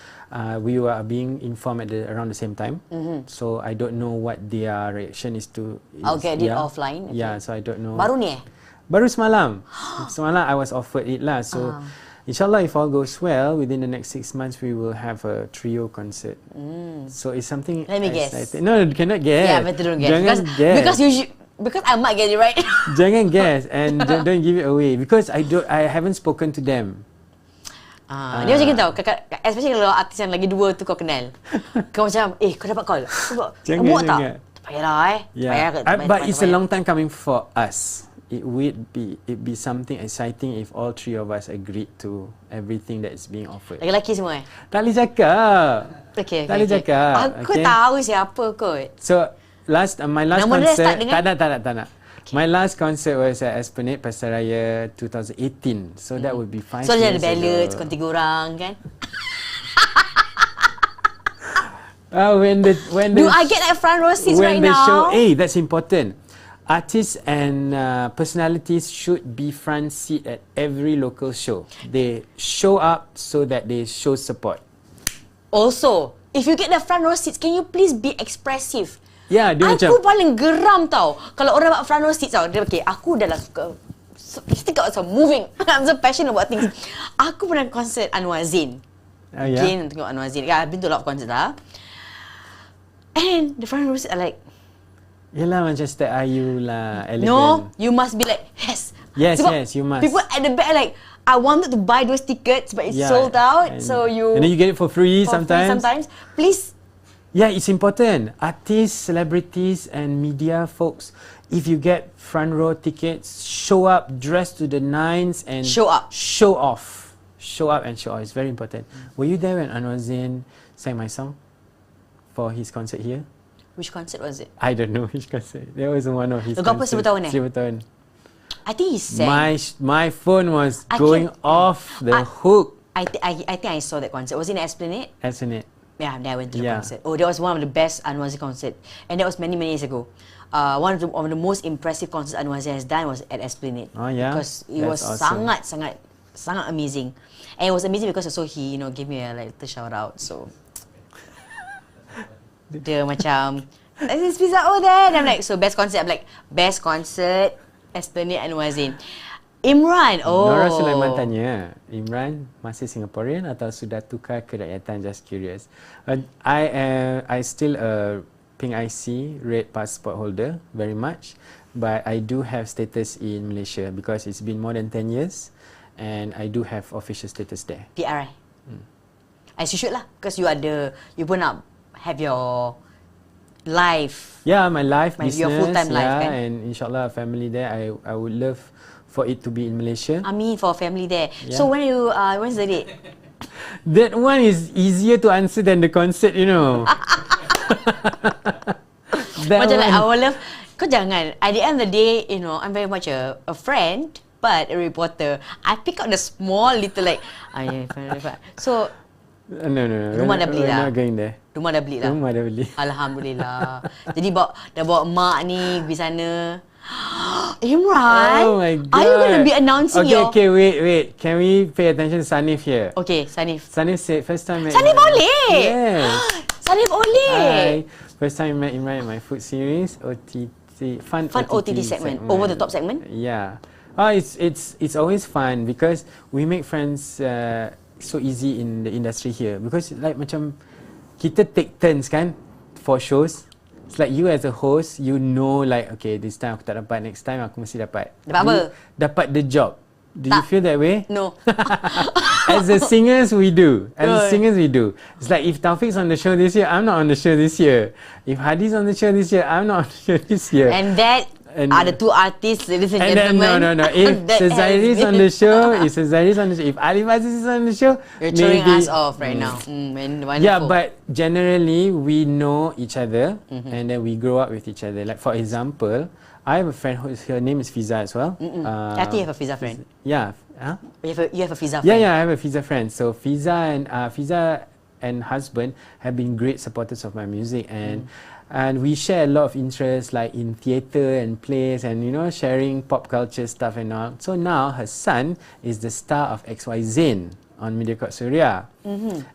we were being informed around the same time. So I don't know what their reaction is to. I'll get it offline. Okay. Yeah, so I don't know. Baru ni? Baru semalam. Semalam I was offered it lah. So insyaAllah, if all goes well, within the next 6 months, we will have a trio concert. So it's something. Let me guess. No, you cannot guess. Yeah, better don't guess. Jangan guess. Because I might get it right. Jangan guess and don't give it away because I haven't spoken to them. Dia macam gitu tau, especially kalau artis yang lagi 2 tu kau kenal. Kau macam, kau dapat call. Buat tak? Tak payahlah But it's a long time coming for us. It be something exciting if all 3 of us agreed to everything that is being offered. Lelaki semua Tak boleh cakap. Okay. Cakap. Aku tahu siapa kot. So my last nama concert tak nak. Okay. My last concert was at Esplanade Pasaraya 2018. So that would be 5 years ago. So dia ada ballots, kau 3 orang kan? When Do I get like front row seats right now? That's important. Artists and personalities should be front seat at every local show. They show up so that they show support. Also, if you get the front row seats, can you please be expressive? Yeah, dia aku paling geram tau. Kalau orang dapat front row seats tau, dia aku dah lah suka sophisticated, so moving. I'm so passionate about things. Aku pernah konsert Anwar Zain. Again, tengok Anwar Zain. Yeah, I've been to a lot of concerts lah. And the front rows are like, yelah macam Step Ayu lah, elegant. no, you must be like, yes. Yes, Sebab yes, you must. people at the back are like, I wanted to buy those tickets, but it's sold out. And And then you get it for free sometimes. Please. Yeah, it's important. Artists, celebrities, and media folks, if you get front row tickets, show up, dress to the nines, and Show up. Show off. Show up and show off. It's very important. Were you there when Anwar Zain sang my song for his concert here? Which concert was it? I don't know which concert. There was one of his Lagu apa, concerts. 10 tahun eh? 10 tahun. I think he sang. My phone was I going can't- off the hook. I think I saw that concert. Was it in Esplanade? Isn't it? Yeah, then I went to the Yeah. concert. Oh, that was one of the best Anwar Zain concert, and that was many years ago. One of the most impressive concerts Anwar Zain has done was at Esplanade. Oh yeah, because it that's was awesome. sangat amazing, and it was amazing because also he gave me a like little shout out. So dia macam, is Fiza O there? And I'm like, so best concert. I'm like, best concert Esplanade Anwar Zain. Imran, Nora Sulaiman tanya, Imran masih Singaporean atau sudah tukar kerakyatan? Just curious. I still a pink IC, red passport holder, very much. But I do have status in Malaysia because it's been more than 10 years, and I do have official status there. PRI. As you should lah, because you pun nak have your life. Yeah, my life, business, your full-time life, kan? and inshallah family there. I would love for it to be in Malaysia. I mean, for family there. Yeah. So when's the date? That one is easier to answer than the concert, you know. Macam like our love. Kau jangan. At the end of the day, I'm very much a friend, but a reporter. I pick out the small little like. So No. Rumah dah beli we're lah. not going there. Rumah dah beli lah. Rumah dah beli. Alhamdulillah. Jadi dah bawa mak ni pergi sana. Imran, Oh my god. are you going to be announcing Okay, wait. Can we pay attention to Sanif here? Okay, Sanif. Sanif said first time met Sanif Imran. boleh? Yes. Sanif boleh. Hi. First time met Imran in my food series, Fun OTT segment. Over the top segment? Yeah. Oh, it's always fun because we make friends so easy in the industry here because like macam kita take turns kan for shows. It's like you as a host, like okay, this time aku tak dapat, next time aku mesti dapat. Dapat apa? Dapat the job. Do you feel that way? No. As the singers, we do. It's like if Taufik's on the show this year, I'm not on the show this year. If Hadi's on the show this year, I'm not on the show this year. And that are the two artists, ladies and gentlemen. No. If Sezairi's on the show, if Alif Aziz is on the show, you're throwing maybe, us off right now. Wonderful. Yeah, but generally we know each other and then we grow up with each other. Like for example, I have a friend her name is Fiza as well. I think you have a Fiza friend. Yeah. Huh? You have a Fiza friend. Yeah, I have a Fiza friend. So Fiza and husband have been great supporters of my music, and we share a lot of interests like in theatre and plays and sharing pop culture stuff and all. So now her son is the star of XY Zain on Mediacorp Suria.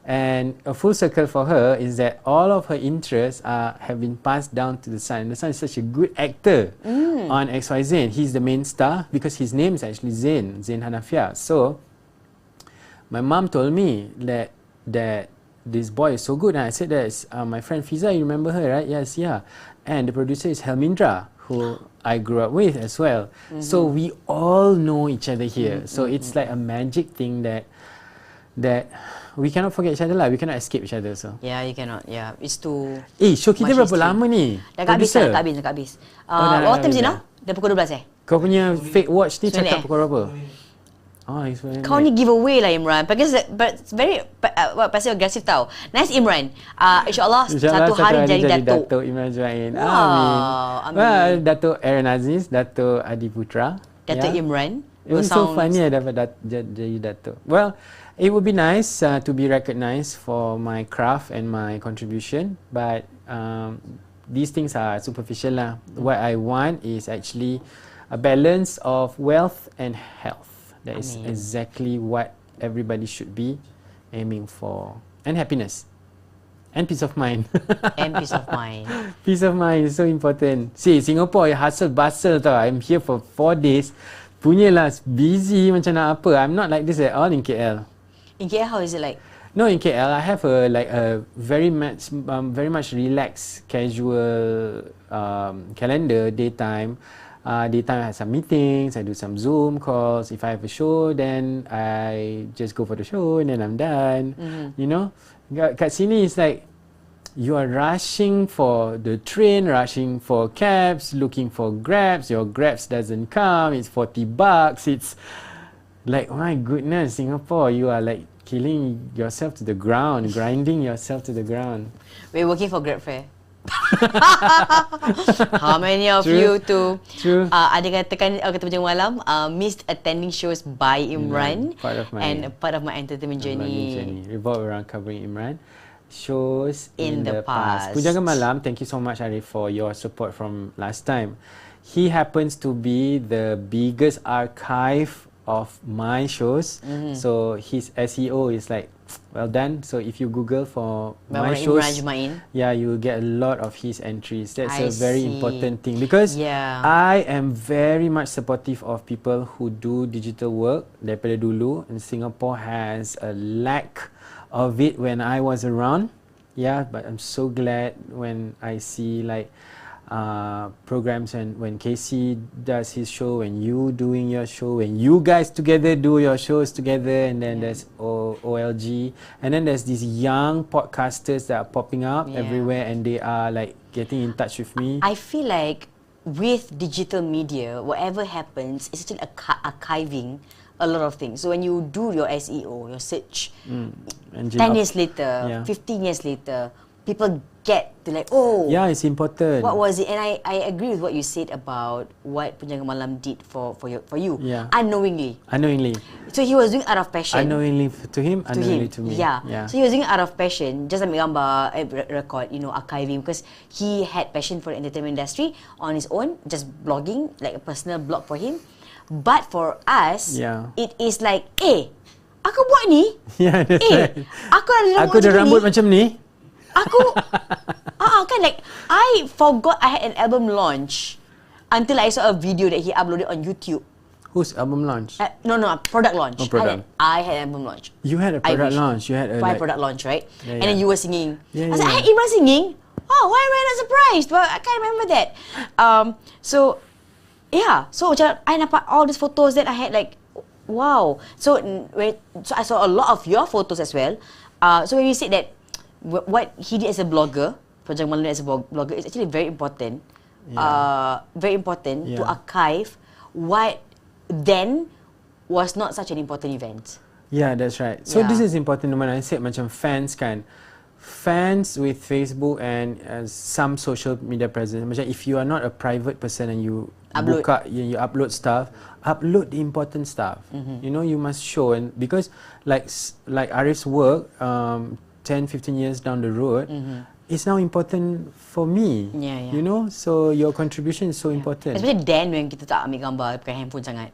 And a full circle for her is that all of her interests have been passed down to the son. The son is such a good actor on XY Zain. He's the main star because his name is actually Zain Hanafia. So my mom told me that this boy is so good, and I said that's my friend Fiza. You remember her, right? Yes, yeah. And the producer is Helmindra, who I grew up with as well. So we all know each other here. So it's like a magic thing that we cannot forget each other lah. We cannot escape each other. So Yeah, you cannot. Yeah, it's too. show kita much berapa history. lama ni? Dah kat habis. What time is it now? Dah pukul 12 Kau punya fake watch ni Sebenarnya. cakap pukul berapa? Oh, it's very Kau ni giveaway lah Imran. Because but it's very passive aggressive tau. Nice Imran. InsyaAllah satu hari jadi Datuk. Imran Ajmain. Wow, Amin. Well, Datuk Aaron Aziz, Datuk Adi Putra. Datuk yeah. Imran. It was so funny dapat jadi Datuk. Well, it would be nice to be recognised for my craft and my contribution, but these things are superficial lah. What I want is actually a balance of wealth and health. That is exactly what everybody should be aiming for. And happiness. And peace of mind. And peace of mind. Peace of mind is so important. See, Singapore, hustle bustle tau. I'm here for 4 days. punyalah busy macam nak apa. I'm not like this at all in KL. In KL, how is it like? No, in KL I have a very much relaxed, casual calendar. Daytime I have some meetings. I do some Zoom calls. If I have a show, then I just go for the show and then I'm done. You know, kat sini it's like you are rushing for the train, rushing for cabs, looking for Grabs. Your Grabs doesn't come. It's $40. It's like, my goodness, Singapore, you are like killing yourself to the ground, grinding yourself to the ground. We're working for Grab Fare. How many of you to ada katakan kata macam malam missed attending shows by Imran and part of my entertainment journey revolve around covering Imran shows in the past. Pujangan Malam, thank you so much Arif for your support from last time. He happens to be the biggest archive of my shows, so his SEO is like well done. So if you Google for my shows, yeah, you will get a lot of his entries. That's a very important thing because I am very much supportive of people who do digital work daripada dulu, and Singapore has a lack of it when I was around. Yeah, but I'm so glad when I see like programs and when Casey does his show, when you doing your show, when you guys together do your shows together, and then there's OLG, and then there's these young podcasters that are popping up everywhere, and they are like getting in touch with me. I feel like with digital media, whatever happens, it's still archiving a lot of things. So when you do your SEO, your search, 10 years later, 15 years later, people get to like, oh, yeah, it's important. What was it? And I agree with what you said about what Pujangan Malam did for you. Yeah. Unknowingly. So he was doing out of passion. Unknowingly to him, unknowingly to me. Yeah. So he was doing out of passion, just ambil gambar, record, archiving, because he had passion for the entertainment industry on his own, just blogging, like a personal blog for him. But for us, it is like, aku buat ni. Yeah, that's right. Aku ada rambut macam ni. Aku kan like I forgot I had an album launch until I saw a video that he uploaded on YouTube. Whose album launch? No, product launch. Oh, product. I had album launch. You had a product launch. You had a product launch, right? And then you were singing. Yeah, I was like, I had Imran singing. Oh, why am I not surprised? But I can't remember that. So macam I nampak all these photos that I had like, wow. So I saw a lot of your photos as well. So when you said that what he did as a blogger, Pujangan Malam as a blogger, is actually very important. Very important to archive what then was not such an important event. Yeah, that's right. So this is important when I said macam fans kan. Fans with Facebook and some social media presence. Macam if you are not a private person and you you upload stuff, upload the important stuff. You know, you must show, and because like Arif's work 10-15 years down the road, it's now important for me. You know, so your contribution is so important. Especially then when kita tak ambil gambar pakai handphone sangat.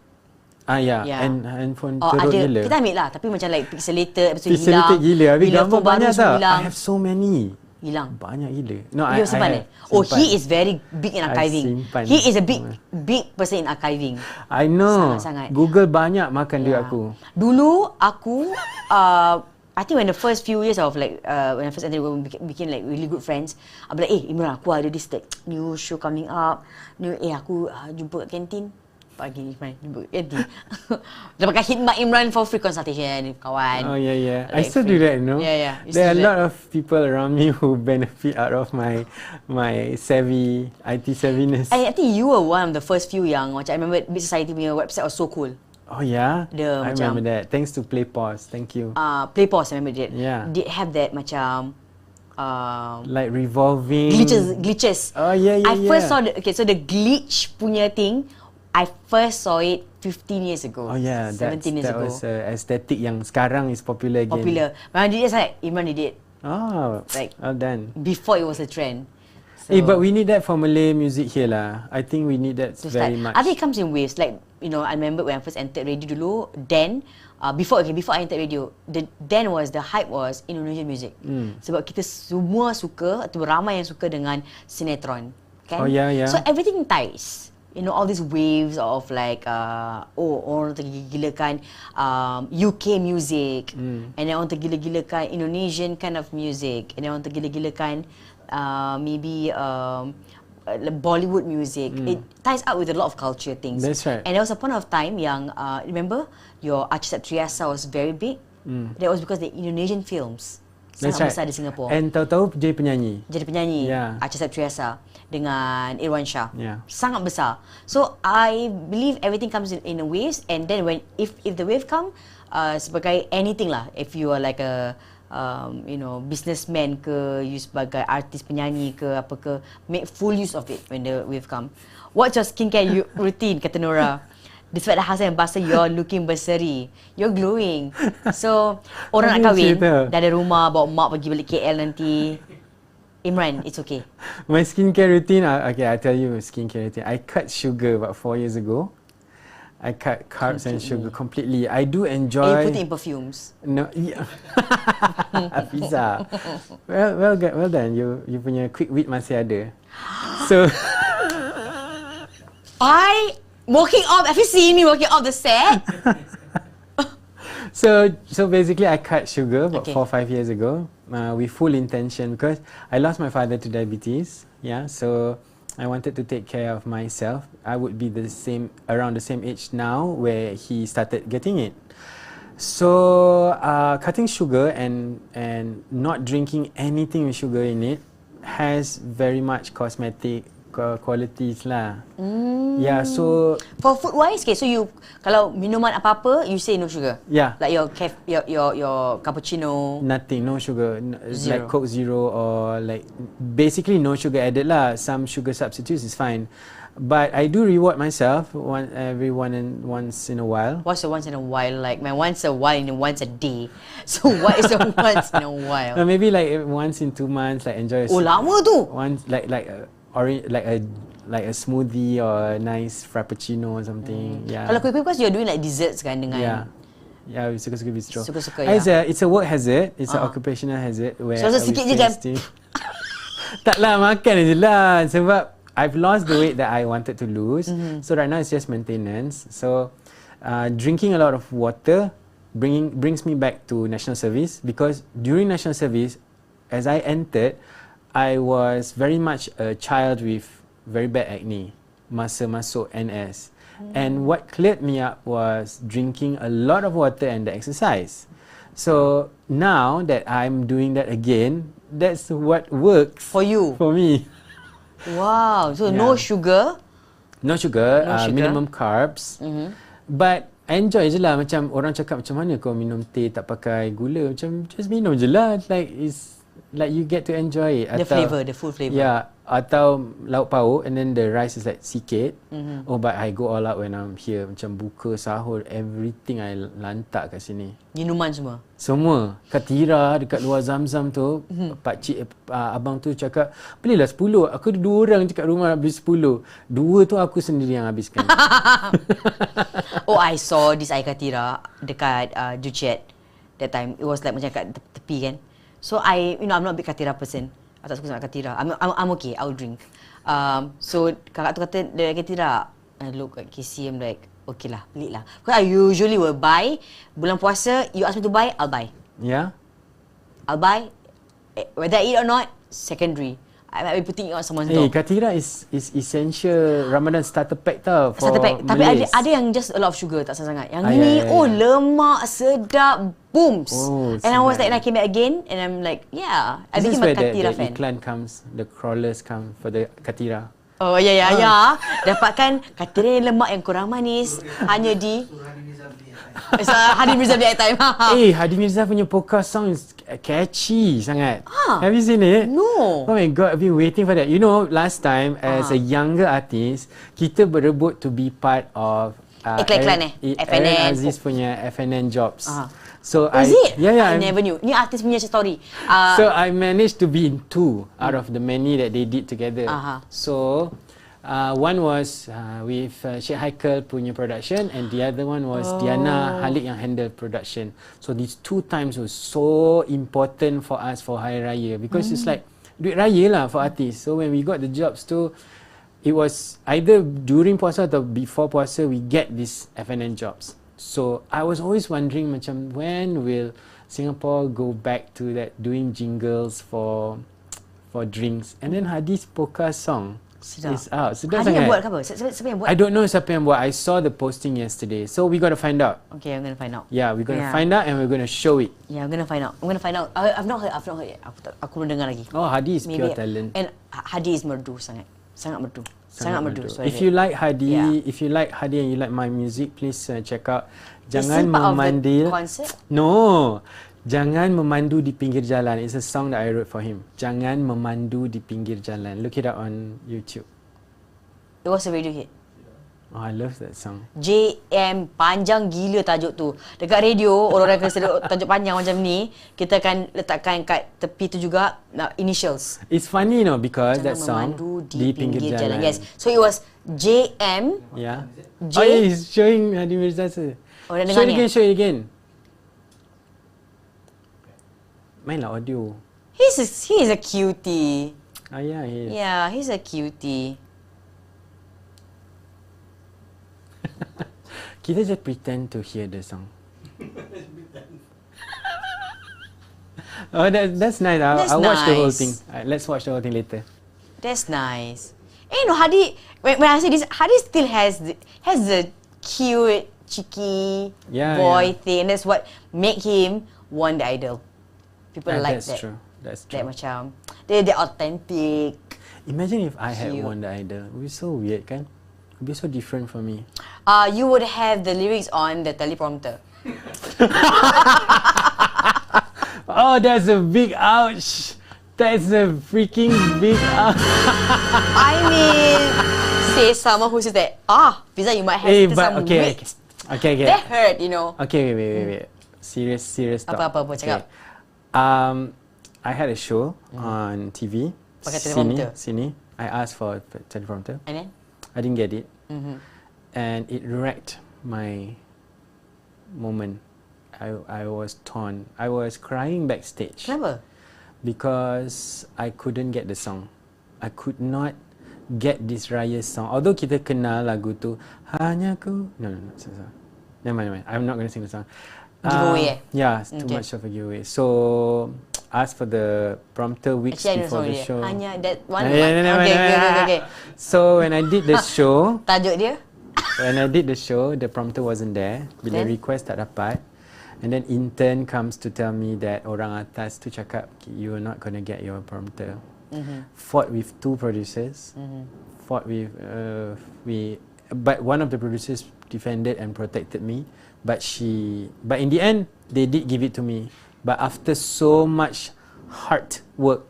And handphone teruk gila. Kita ambil lah, tapi macam like pixelated, lepas tu pixelated gila. Habis gambar banyak tak? Hilang. I have so many. Hilang. Banyak gila. No, I simpan. He is very big in archiving. He is a big person in archiving. I know. Sangat-sangat. Google banyak makan duit aku. Dulu aku I think when the first few years of like when I first entered, we became like really good friends. I'll be like, Imran, aku ada this like new show coming up. Aku jumpa kat kantin. Pagi Imran jumpa kat kantin. Dapatkan khidmat Imran for free consultation, kawan. Oh yeah. I still do that, you know. Yeah. There are a lot of people around me who benefit out of my savvy, IT savviness. I think you were one of the first few yang macam I remember Big Society punya website was so cool. Oh yeah, I remember that. Thanks to Play Pause, thank you. Play Pause, I remember that. Yeah. Did have that macam like revolving glitches. Oh yeah. I first saw so the glitch punya thing, I first saw it 15 years ago. Oh yeah, 17 years ago. That was aesthetic yang sekarang is popular again. Imran did it, Imran did it. Oh, like well done. Before it was a trend. So, but we need that for Malay music here lah. I think we need that very much. I think it comes in waves. Like, you know, I remember when I first entered radio dulu, then before I entered radio, then was the hype was Indonesian music. Sebab kita semua suka, atau ramai yang suka dengan sinetron. Kan? Oh yeah. So everything ties. you know, all these waves of like orang tergila-gilakan UK music, and then orang tergila-gilakan Indonesian kind of music, and then orang tergila-gilakan maybe Bollywood music. It ties up with a lot of culture things. That's right. And there was a point of time yang remember your Archie Septriasa was very big. That was because the Indonesian films sangat besar di Singapore. And tahu-tahu jadi penyanyi. Jadi penyanyi, Yeah. Archie Septriasa dengan Irwan Shah. Yeah. Sangat besar. So I believe everything comes in a waves, and then when if the wave come, sebagai anything lah, if you are like a you know, businessman ke, you sebagai artis penyanyi ke apa ke, make full use of it when the wave come. What's your skincare routine, kata Nora? Despite the house yang basah, you're looking berseri. You're glowing. So, orang nak kahwin, dah ada rumah, bawa mak pergi balik KL nanti. Imran, it's okay. My skincare routine, okay, I'll tell you my skincare routine. I cut sugar about 4 years ago. I cut carbs and sugar completely. I do enjoy... And you put it in perfumes? No, yeah. Fiza. Well done. You punya quick wit masih ada. So... Walking off, have you seen me walking off the set? So basically I cut sugar about Okay. 4 or 5 years ago with full intention because I lost my father to diabetes. Yeah, so I wanted to take care of myself. I would be around the same age now where he started getting it. So cutting sugar and not drinking anything with sugar in it has very much cosmetic qualities lah. Yeah, so For food wise, okay, so you kalau minuman apa-apa, you say no sugar. Yeah. Like your cappuccino. nothing, no sugar, Zero. like Coke Zero or like basically no sugar added lah. Some sugar substitutes is fine, but I do reward myself once in a while. What's the once in a while like? Man, once a while and once a day. So what is the once in a while? Maybe like once in 2 months, like enjoy. Oh, lama tu. Once like a smoothie or a nice frappuccino or something. Yeah. Kalau kuih-kuih, because you're doing like desserts kan dengan. Yeah, we suka-suka bistro. Suka-suka, It's a work hazard. It's an occupational hazard. Where So sikit je jam. Taklah, makan je lah. Sebab I've lost the weight that I wanted to lose. So right now it's just maintenance. So drinking a lot of water brings me back to national service, because during national service, as I entered, I was very much a child with very bad acne masa masuk NS. And what cleared me up was drinking a lot of water and the exercise. So now that I'm doing that again, that's what works For you? for me. Wow. So no sugar. No sugar, No sugar. minimum carbs. But enjoy je lah. Macam orang cakap, macam mana kau minum teh tak pakai gula? Macam just minum je lah. Like it's like you get to enjoy it. The flavour, the full flavour. Yeah. Atau lauk pauk and then the rice is like sikit. Oh, but I go all out when I'm here. Macam buka, sahur, everything I lantak kat sini. Minuman semua. Semua. Katira dekat luar Zam-Zam tu, pakcik abang tu cakap, belilah 10. Aku ada 2 orang dekat rumah nak beli 10. 2 tu aku sendiri yang habiskan. Oh, I saw this air katira dekat Juchet that time. It was like macam kat tepi kan. So I'm not a big katira person. I tak suka sangat katira. I'm okay, I'll drink. So kakak tu kata dia katira. I look at KC, I'm like, okay lah, beli lah. Because I usually will buy. Bulan puasa, you ask me to buy, I'll buy. Yeah? I'll buy. Whether I eat or not, secondary. I might be putting it on someone's door. Katira is essential Ramadan starter pack tau for Starter pack. Tapi Malays. ada yang just a lot of sugar, tak sangat. Yang yeah, ni, yeah. oh lemak, sedap, booms. Oh, and I was sedap. like, and I came back again, and I'm like, yeah, I This is became a where katira the fan. iklan comes, the crawlers come for the katira. Oh ya. Dapatkan katira yang lemak yang kurang manis hanya di Hadi Mirza Black Time. Hadi Mirza punya podcast song is catchy sangat. Have you seen it? No. Oh my god, I've been waiting for that. You know, last time as a younger artist, kita berebut to be part of Iklan FNN. Aaron Aziz punya FNN jobs. So Is it? Yeah. I never knew. Ni artis punya story. So I managed to be in 2 out of the many that they did together. So one was with Sheikh Haikal punya production, and the other one was Diana Halik yang handle production. So these 2 times was so important for us for Hari Raya, because it's like duit raya lah for artists. So when we got the jobs tu, it was either during puasa atau before puasa we get these F&N jobs. So I was always wondering macam when will Singapore go back to that doing jingles for drinks. And then Hadi's Poker song is out. Sedap Hadi sangat. yang buat ke apa? Siapa yang buat? I don't know siapa yang buat. I saw the posting yesterday. So we got to find out. Okay, I'm going to find out. Yeah, we're going to find out and we're going to show it. Yeah, I'm going to find out. I've not heard yet. Aku belum dengar lagi. Oh, Hadi is pure talent. And Hadi is merdu sangat. Sangat merdu. Sangat merdu. If you like Hadi, if you like Hadi and you like my music, please check out. Jangan Is he part memandil. of the concert? No. Jangan memandu di pinggir jalan. It's a song that I wrote for him. Jangan memandu di pinggir jalan. Look it up on YouTube. It was a radio hit. Oh, I love that song. JM, panjang gila tajuk tu. Dekat radio, orang-orang kena sedut tajuk panjang macam ni, kita akan letakkan kat tepi tu juga initials. It's funny, because Jangan that song memandu di pinggir jalan. Yes. So it was JM. Yeah. J. Oh, yeah, he's showing Hadi Mirza. Oh, dah Show dengar it ni? again, show it again. Mainlah audio. He is a cutie. Ah, yeah, he is. Yeah, he's a cutie. Kita just pretend to hear the song. Oh, that's nice. I'll watch the whole nice. thing. Let's watch the whole thing later. That's nice. And Hadi, when I say this, Hadi still has the cute, cheeky boy thing. That's what make him won the idol. People like that's that. True. That's true. That macam they're authentic. Imagine if I had Cute. won the idol. It would be so weird, kan? It would be so different for me. You would have the lyrics on the teleprompter. Oh, that's a big ouch. That's a freaking big ouch. I mean, say someone who says that, Fiza, you might have some okay. wit. Okay. That hurt, you know. Okay, wait. Serious talk. Apa, cakap. I had a show on TV. Pakai teleprompter. Sini. I asked for a teleprompter. And then? I didn't get it. And it wrecked my moment. I was torn. I was crying backstage. Kenapa? Because I couldn't get the song. I could not get this Raya song. Although kita kenal lagu tu, hanya ku. No. Never mind. I'm not going to sing the song. Giveaway. Yeah, it's too much of a giveaway. So, asked for the prompter weeks before the show. Hanya that one. Okay. So when I did the show, Tajuk dia? when I did the show, the prompter wasn't there. Bila request tak dapat. And then intern comes to tell me that orang atas tu cakap you're not gonna get your prompter. Fought with two producers. Fought with but one of the producers defended and protected me. But in the end, they did give it to me. But after so much hard work,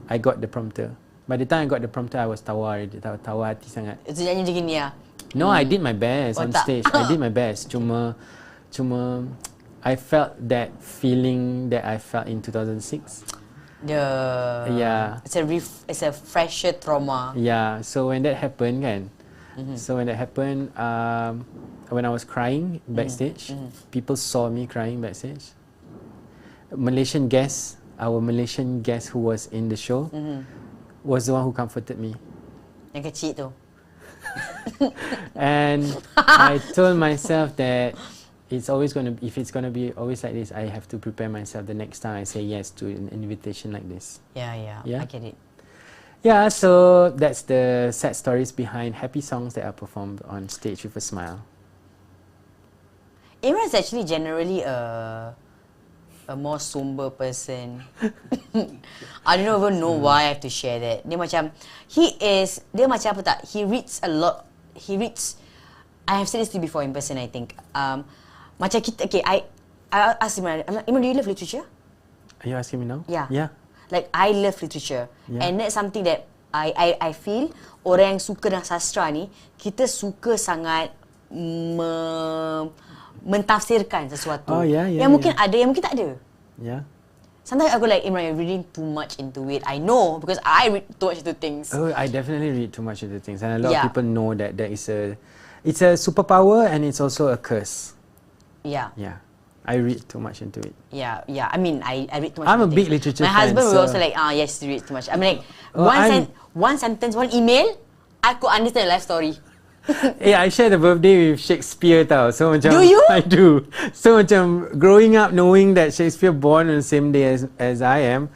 I got the prompter. By the time I got the prompter, I was tawar hati sangat. Itu nyanyi macam gini ya? No, I did my best on stage. I did my best. Cuma I felt that feeling that I felt in 2006. Yeah. It's a fresher trauma. Yeah. So when that happened, when I was crying backstage, people saw me crying backstage. Our Malaysian guest who was in the show was the one who comforted me. Yang kecil tu. And I told myself that if it's gonna be always like this, I have to prepare myself the next time I say yes to an invitation like this. Yeah. I get it. Yeah, so that's the sad stories behind happy songs that are performed on stage with a smile. Imran is actually generally a more somber person. I don't even know why I have to share that. Dia macam apa tak? He reads a lot. I have said this to you before in person, I think. Macam kita, okay, I asked Imran, do you love literature? Are you asking me now? Yeah. Yeah. Like, I love literature. Yeah. And that's something that I feel orang yang suka dengan sastra ni, kita suka sangat mentafsirkan sesuatu. Oh, yeah. Yang mungkin ada, yang mungkin tak ada. Yeah. Sometimes I go like, Imran, you're reading too much into it. I know, because I read too much into things. Oh, I definitely read too much into things. And a lot of people know that it's a superpower and it's also a curse. Yeah. Yeah. I read too much into it. Yeah. I mean, I read too much. I'm a big literature fan. My husband will also like, yes, you read too much. I mean, like, one sentence, one email, Aku understand life story. Yeah, I share the birthday with Shakespeare tau. So macam Do you? I do. So macam growing up knowing that Shakespeare born on the same day as I am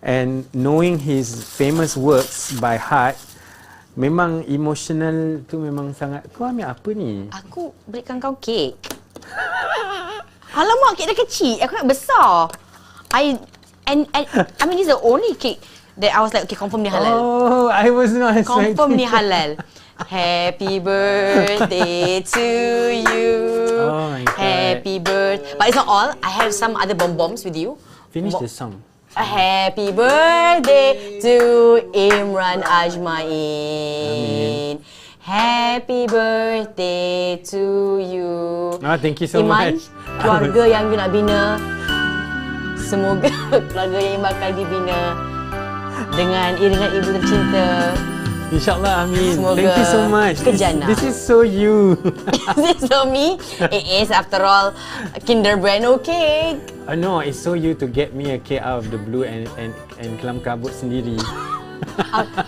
and knowing his famous works by heart, memang emotional tu memang sangat. Kau ambil apa ni? Aku belikan kau kek. Alamak, kek dah kecil. Aku nak besar. I mean this is the only cake that I was like, okay, confirm ni halal. Oh, I was not expecting. Confirm ni halal. Happy birthday to you. Oh my God. Happy birthday. But it's not all. I have some other bombs with you. Finish the song. A happy birthday to Imran Ajmain. Happy birthday to you. Oh, thank you so Iman, much. keluarga yang you nak bina, semoga keluarga yang bakal dibina dengan iringan ibu tercinta. InsyaAllah, amin. Semoga Thank you so much. kejana. This is so you. This is so me. It is, after all, Kinder Bueno cake. No, it's so you to get me a cake out of the blue and kelam kabut sendiri.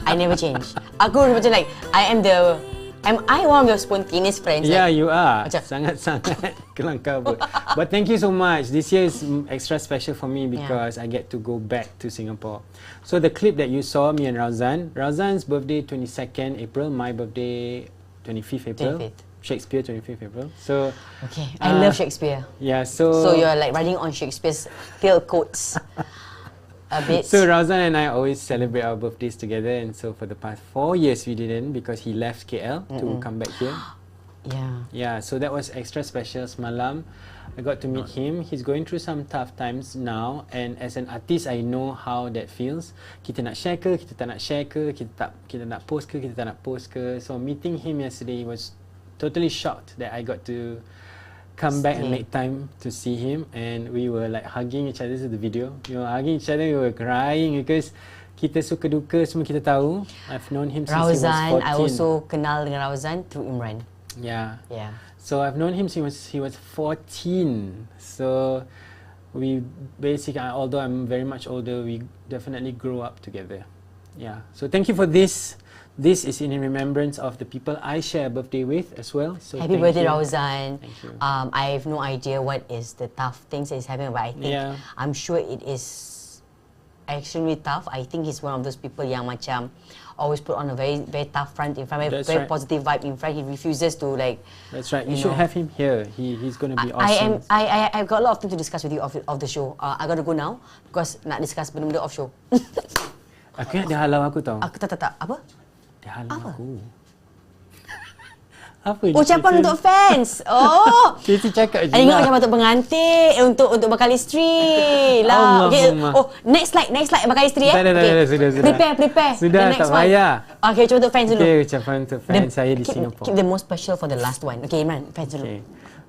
I never change. Aku macam like, am I one of your spontaneous friends? Yeah, like, you are. Macam, Sangat-sangat kelam kabut. But thank you so much. This year is extra special for me because I get to go back to Singapore. So the clip that you saw, me and Rauzan's birthday 22nd April, my birthday 25th April. 25th. Shakespeare 25th April. So okay, I love Shakespeare. yeah, so So you're like riding on Shakespeare's tail coats a bit. So Rauzan and I always celebrate our birthdays together, and so for the past 4 years we didn't because he left KL to come back here. Yeah, so that was extra special. Semalam I got to meet him. He's going through some tough times now, and as an artist I know how that feels. Kita nak share ke, kita tak nak share ke, kita nak post ke, kita tak nak post ke. So meeting him yesterday was totally shocked that I got to come back and make time to see him, and we were like hugging each other. This is the video. We were hugging each other, we were crying because kita suka duka semua kita tahu. I've known him since he was 14. I also kenal dengan Rauzan through Imran. Yeah. Yeah. So I've known him since he was 14. So we basically, although I'm very much older, we definitely grew up together. Yeah. So thank you for this. This is in remembrance of the people I share a birthday with as well. So Happy birthday, you. Rauzan. Thank you. I have no idea what is the tough things that he's having, but I think I'm sure it is extremely tough. I think he's one of those people yang macam always put on a very very tough front in front, very positive vibe in front. He refuses to like. That's right. You should have him here. He's going to be awesome. I've got a lot of things to discuss with you of the show. I got to go now because nak discuss benda-benda off show. Aku ingat dia halau aku tau. Aku tak. Apa? Dia halau Apa? aku. Apa ni? Ucapan untuk fans. Oh. Kita cakap je. Ingat ucapan untuk pengantin, untuk bakal isteri lah. Okay. Oh, next slide bakal isteri Dah, sudah. Prepare. Sudah, the next tak one. payah. Okay, ucapan untuk fans dulu. Okay, ucapan untuk fans saya di Singapore. Keep the most special for the last one. Okay, Imran, fans dulu. Okay.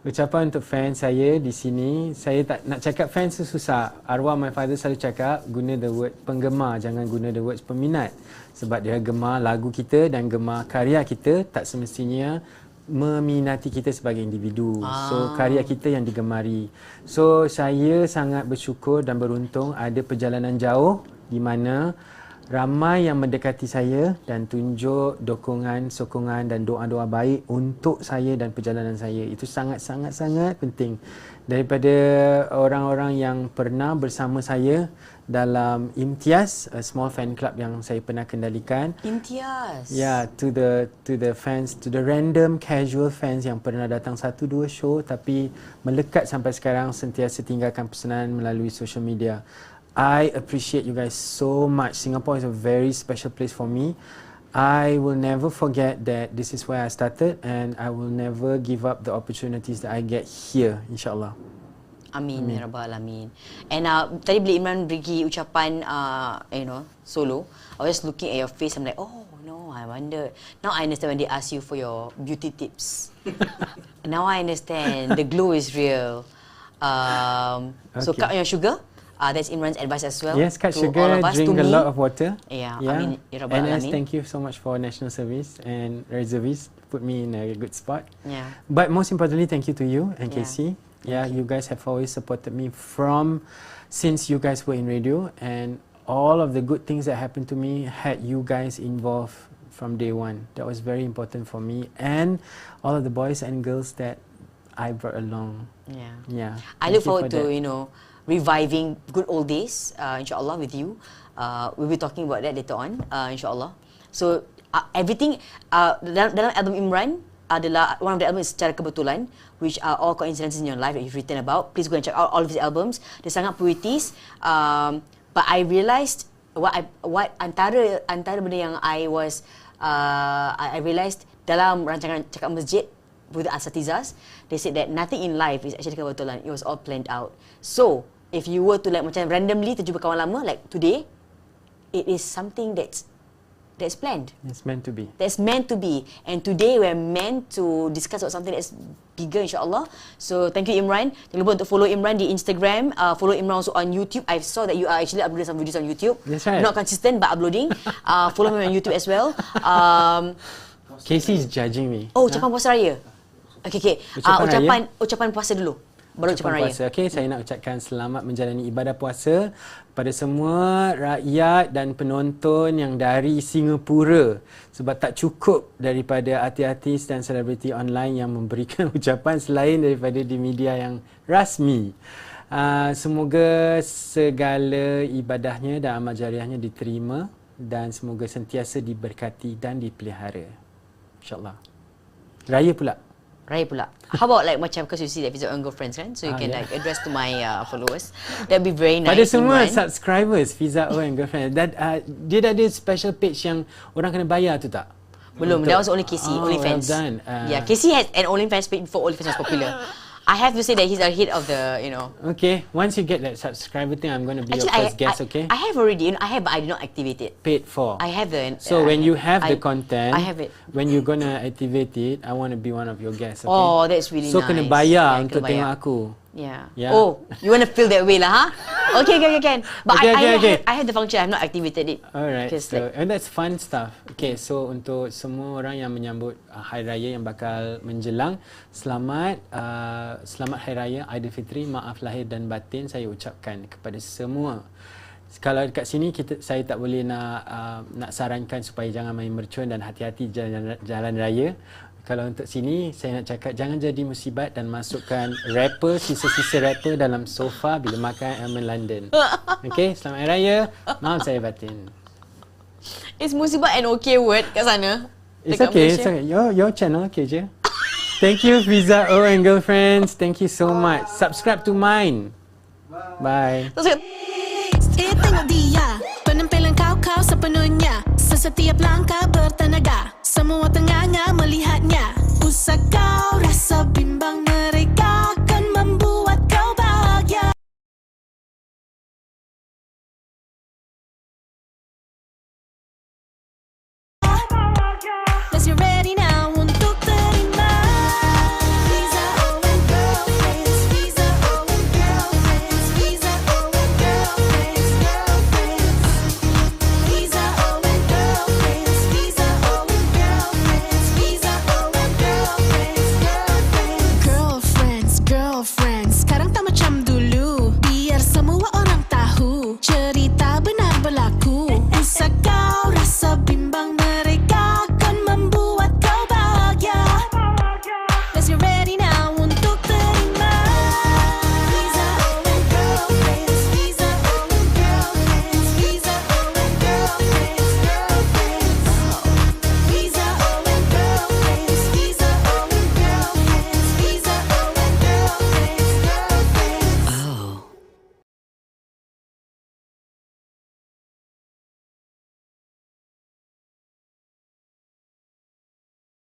Ucapan untuk fans saya di sini, saya tak nak cakap fans tu susah. Arwah my father selalu cakap guna the word penggemar, jangan guna the words peminat. Sebab dia gemar lagu kita dan gemar karya kita, tak semestinya meminati kita sebagai individu. So karya kita yang digemari. So saya sangat bersyukur dan beruntung ada perjalanan jauh di mana ramai yang mendekati saya dan tunjuk dukungan, sokongan dan doa-doa baik untuk saya dan perjalanan saya. Itu sangat penting. Daripada orang-orang yang pernah bersama saya dalam Imtiaz, a small fan club yang saya pernah kendalikan. Imtiaz. Yeah, to the fans, to the random casual fans yang pernah datang 1-2 show tapi melekat sampai sekarang, sentiasa tinggalkan pesanan melalui social media. I appreciate you guys so much. Singapore is a very special place for me. I will never forget that this is where I started, and I will never give up the opportunities that I get here, insyaAllah. Amin, ya Rabbal Alamin. And tadi bila Imran bagi ucapan, solo, I was just looking at your face, I'm like, oh no, I wonder. Now I understand when they ask you for your beauty tips. Now I understand, the glow is real. So cut your sugar. That's Imran's advice as well. Yes, cut to sugar, all of us, drink to a me. lot of water. Yeah. Amin, ya Rabbal NS, Alamin. thank you so much for national service and reservists. Put me in a good spot. Yeah. But most importantly, thank you to you and KC. Yeah, you guys have always supported me since you guys were in radio, and all of the good things that happened to me had you guys involved from day one. That was very important for me and all of the boys and girls that I brought along. Yeah. I look forward to reviving good old days, insyaAllah, with you. We'll be talking about that later on, insyaAllah. So everything dalam album Imran adalah one of the albums secara kebetulan, which are all coincidences in your life that you've written about. Please go and check out all of his albums. Dia sangat puitis. But I realised what antara benda yang I realised dalam rancangan cakap masjid with the asatizas, they said that nothing in life is actually kebetulan. It was all planned out. So if you were to like macam randomly terjumpa kawan lama like today, it is something that's planned. It's meant to be. That's meant to be. And today we're meant to discuss about something that's bigger, insyaAllah. So thank you, Imran. Jangan lupa untuk follow Imran di Instagram. Follow Imran also on YouTube. I saw that you are actually uploading some videos on YouTube. That's right. Not consistent but uploading. Follow me on YouTube as well. Casey is judging me. Oh, ucapan puasa raya. Okay. Ucapan puasa dulu. Baru ucapan raya. Puasa. Okay, saya nak ucapkan selamat menjalani ibadah puasa pada semua rakyat dan penonton yang dari Singapura, sebab tak cukup daripada artis-artis dan selebriti online yang memberikan ucapan selain daripada di media yang rasmi. Semoga segala ibadahnya dan amal jariahnya diterima dan semoga sentiasa diberkati dan dipelihara. InsyaAllah. Raya pula. How about like macam, because you see that Fiza O and girlfriends kan, so you can like address to my followers. That'd be very nice. Pada semua subscribers Fiza O and girlfriends, dia dah ada special page yang orang kena bayar tu tak? Belum. That was only Casey, OnlyFans. Well done. Yeah, Casey had an OnlyFans page before OnlyFans was popular. I have to say that he's ahead of the, Okay, once you get that subscriber thing, I'm going to be your first guest, okay? I have already. I have, but I did not activate it. Paid for. I have the. So when you have the content, I have it. When you're going to activate it, I want to be one of your guests, okay? Oh, that's really nice. So kena bayar untuk tengok aku. Yeah. Oh, you want to feel that way lah, huh? Okay, can. But okay. I have the function. I have not activated it. Alright. So, and that's fun stuff. Okay, so untuk semua orang yang menyambut Hari Raya yang bakal menjelang, selamat Hari Raya Aidilfitri, maaf lahir dan batin saya ucapkan kepada semua. Kalau dekat sini saya tak boleh nak sarankan supaya jangan main mercun dan hati-hati jalan raya. Kalau untuk sini, saya nak cakap jangan jadi musibat dan masukkan sisa-sisa rapper dalam sofa bila makan Elman London. Okay, selamat Hari Raya. Maaf saya batin. Is musibat an okay word kat sana? It's okay. Your channel okay je. Thank you Fiza O and girlfriends. Thank you so much. Subscribe to mine. Bye. Tengok dia, penampilan kau sepenuhnya. Setiap langkah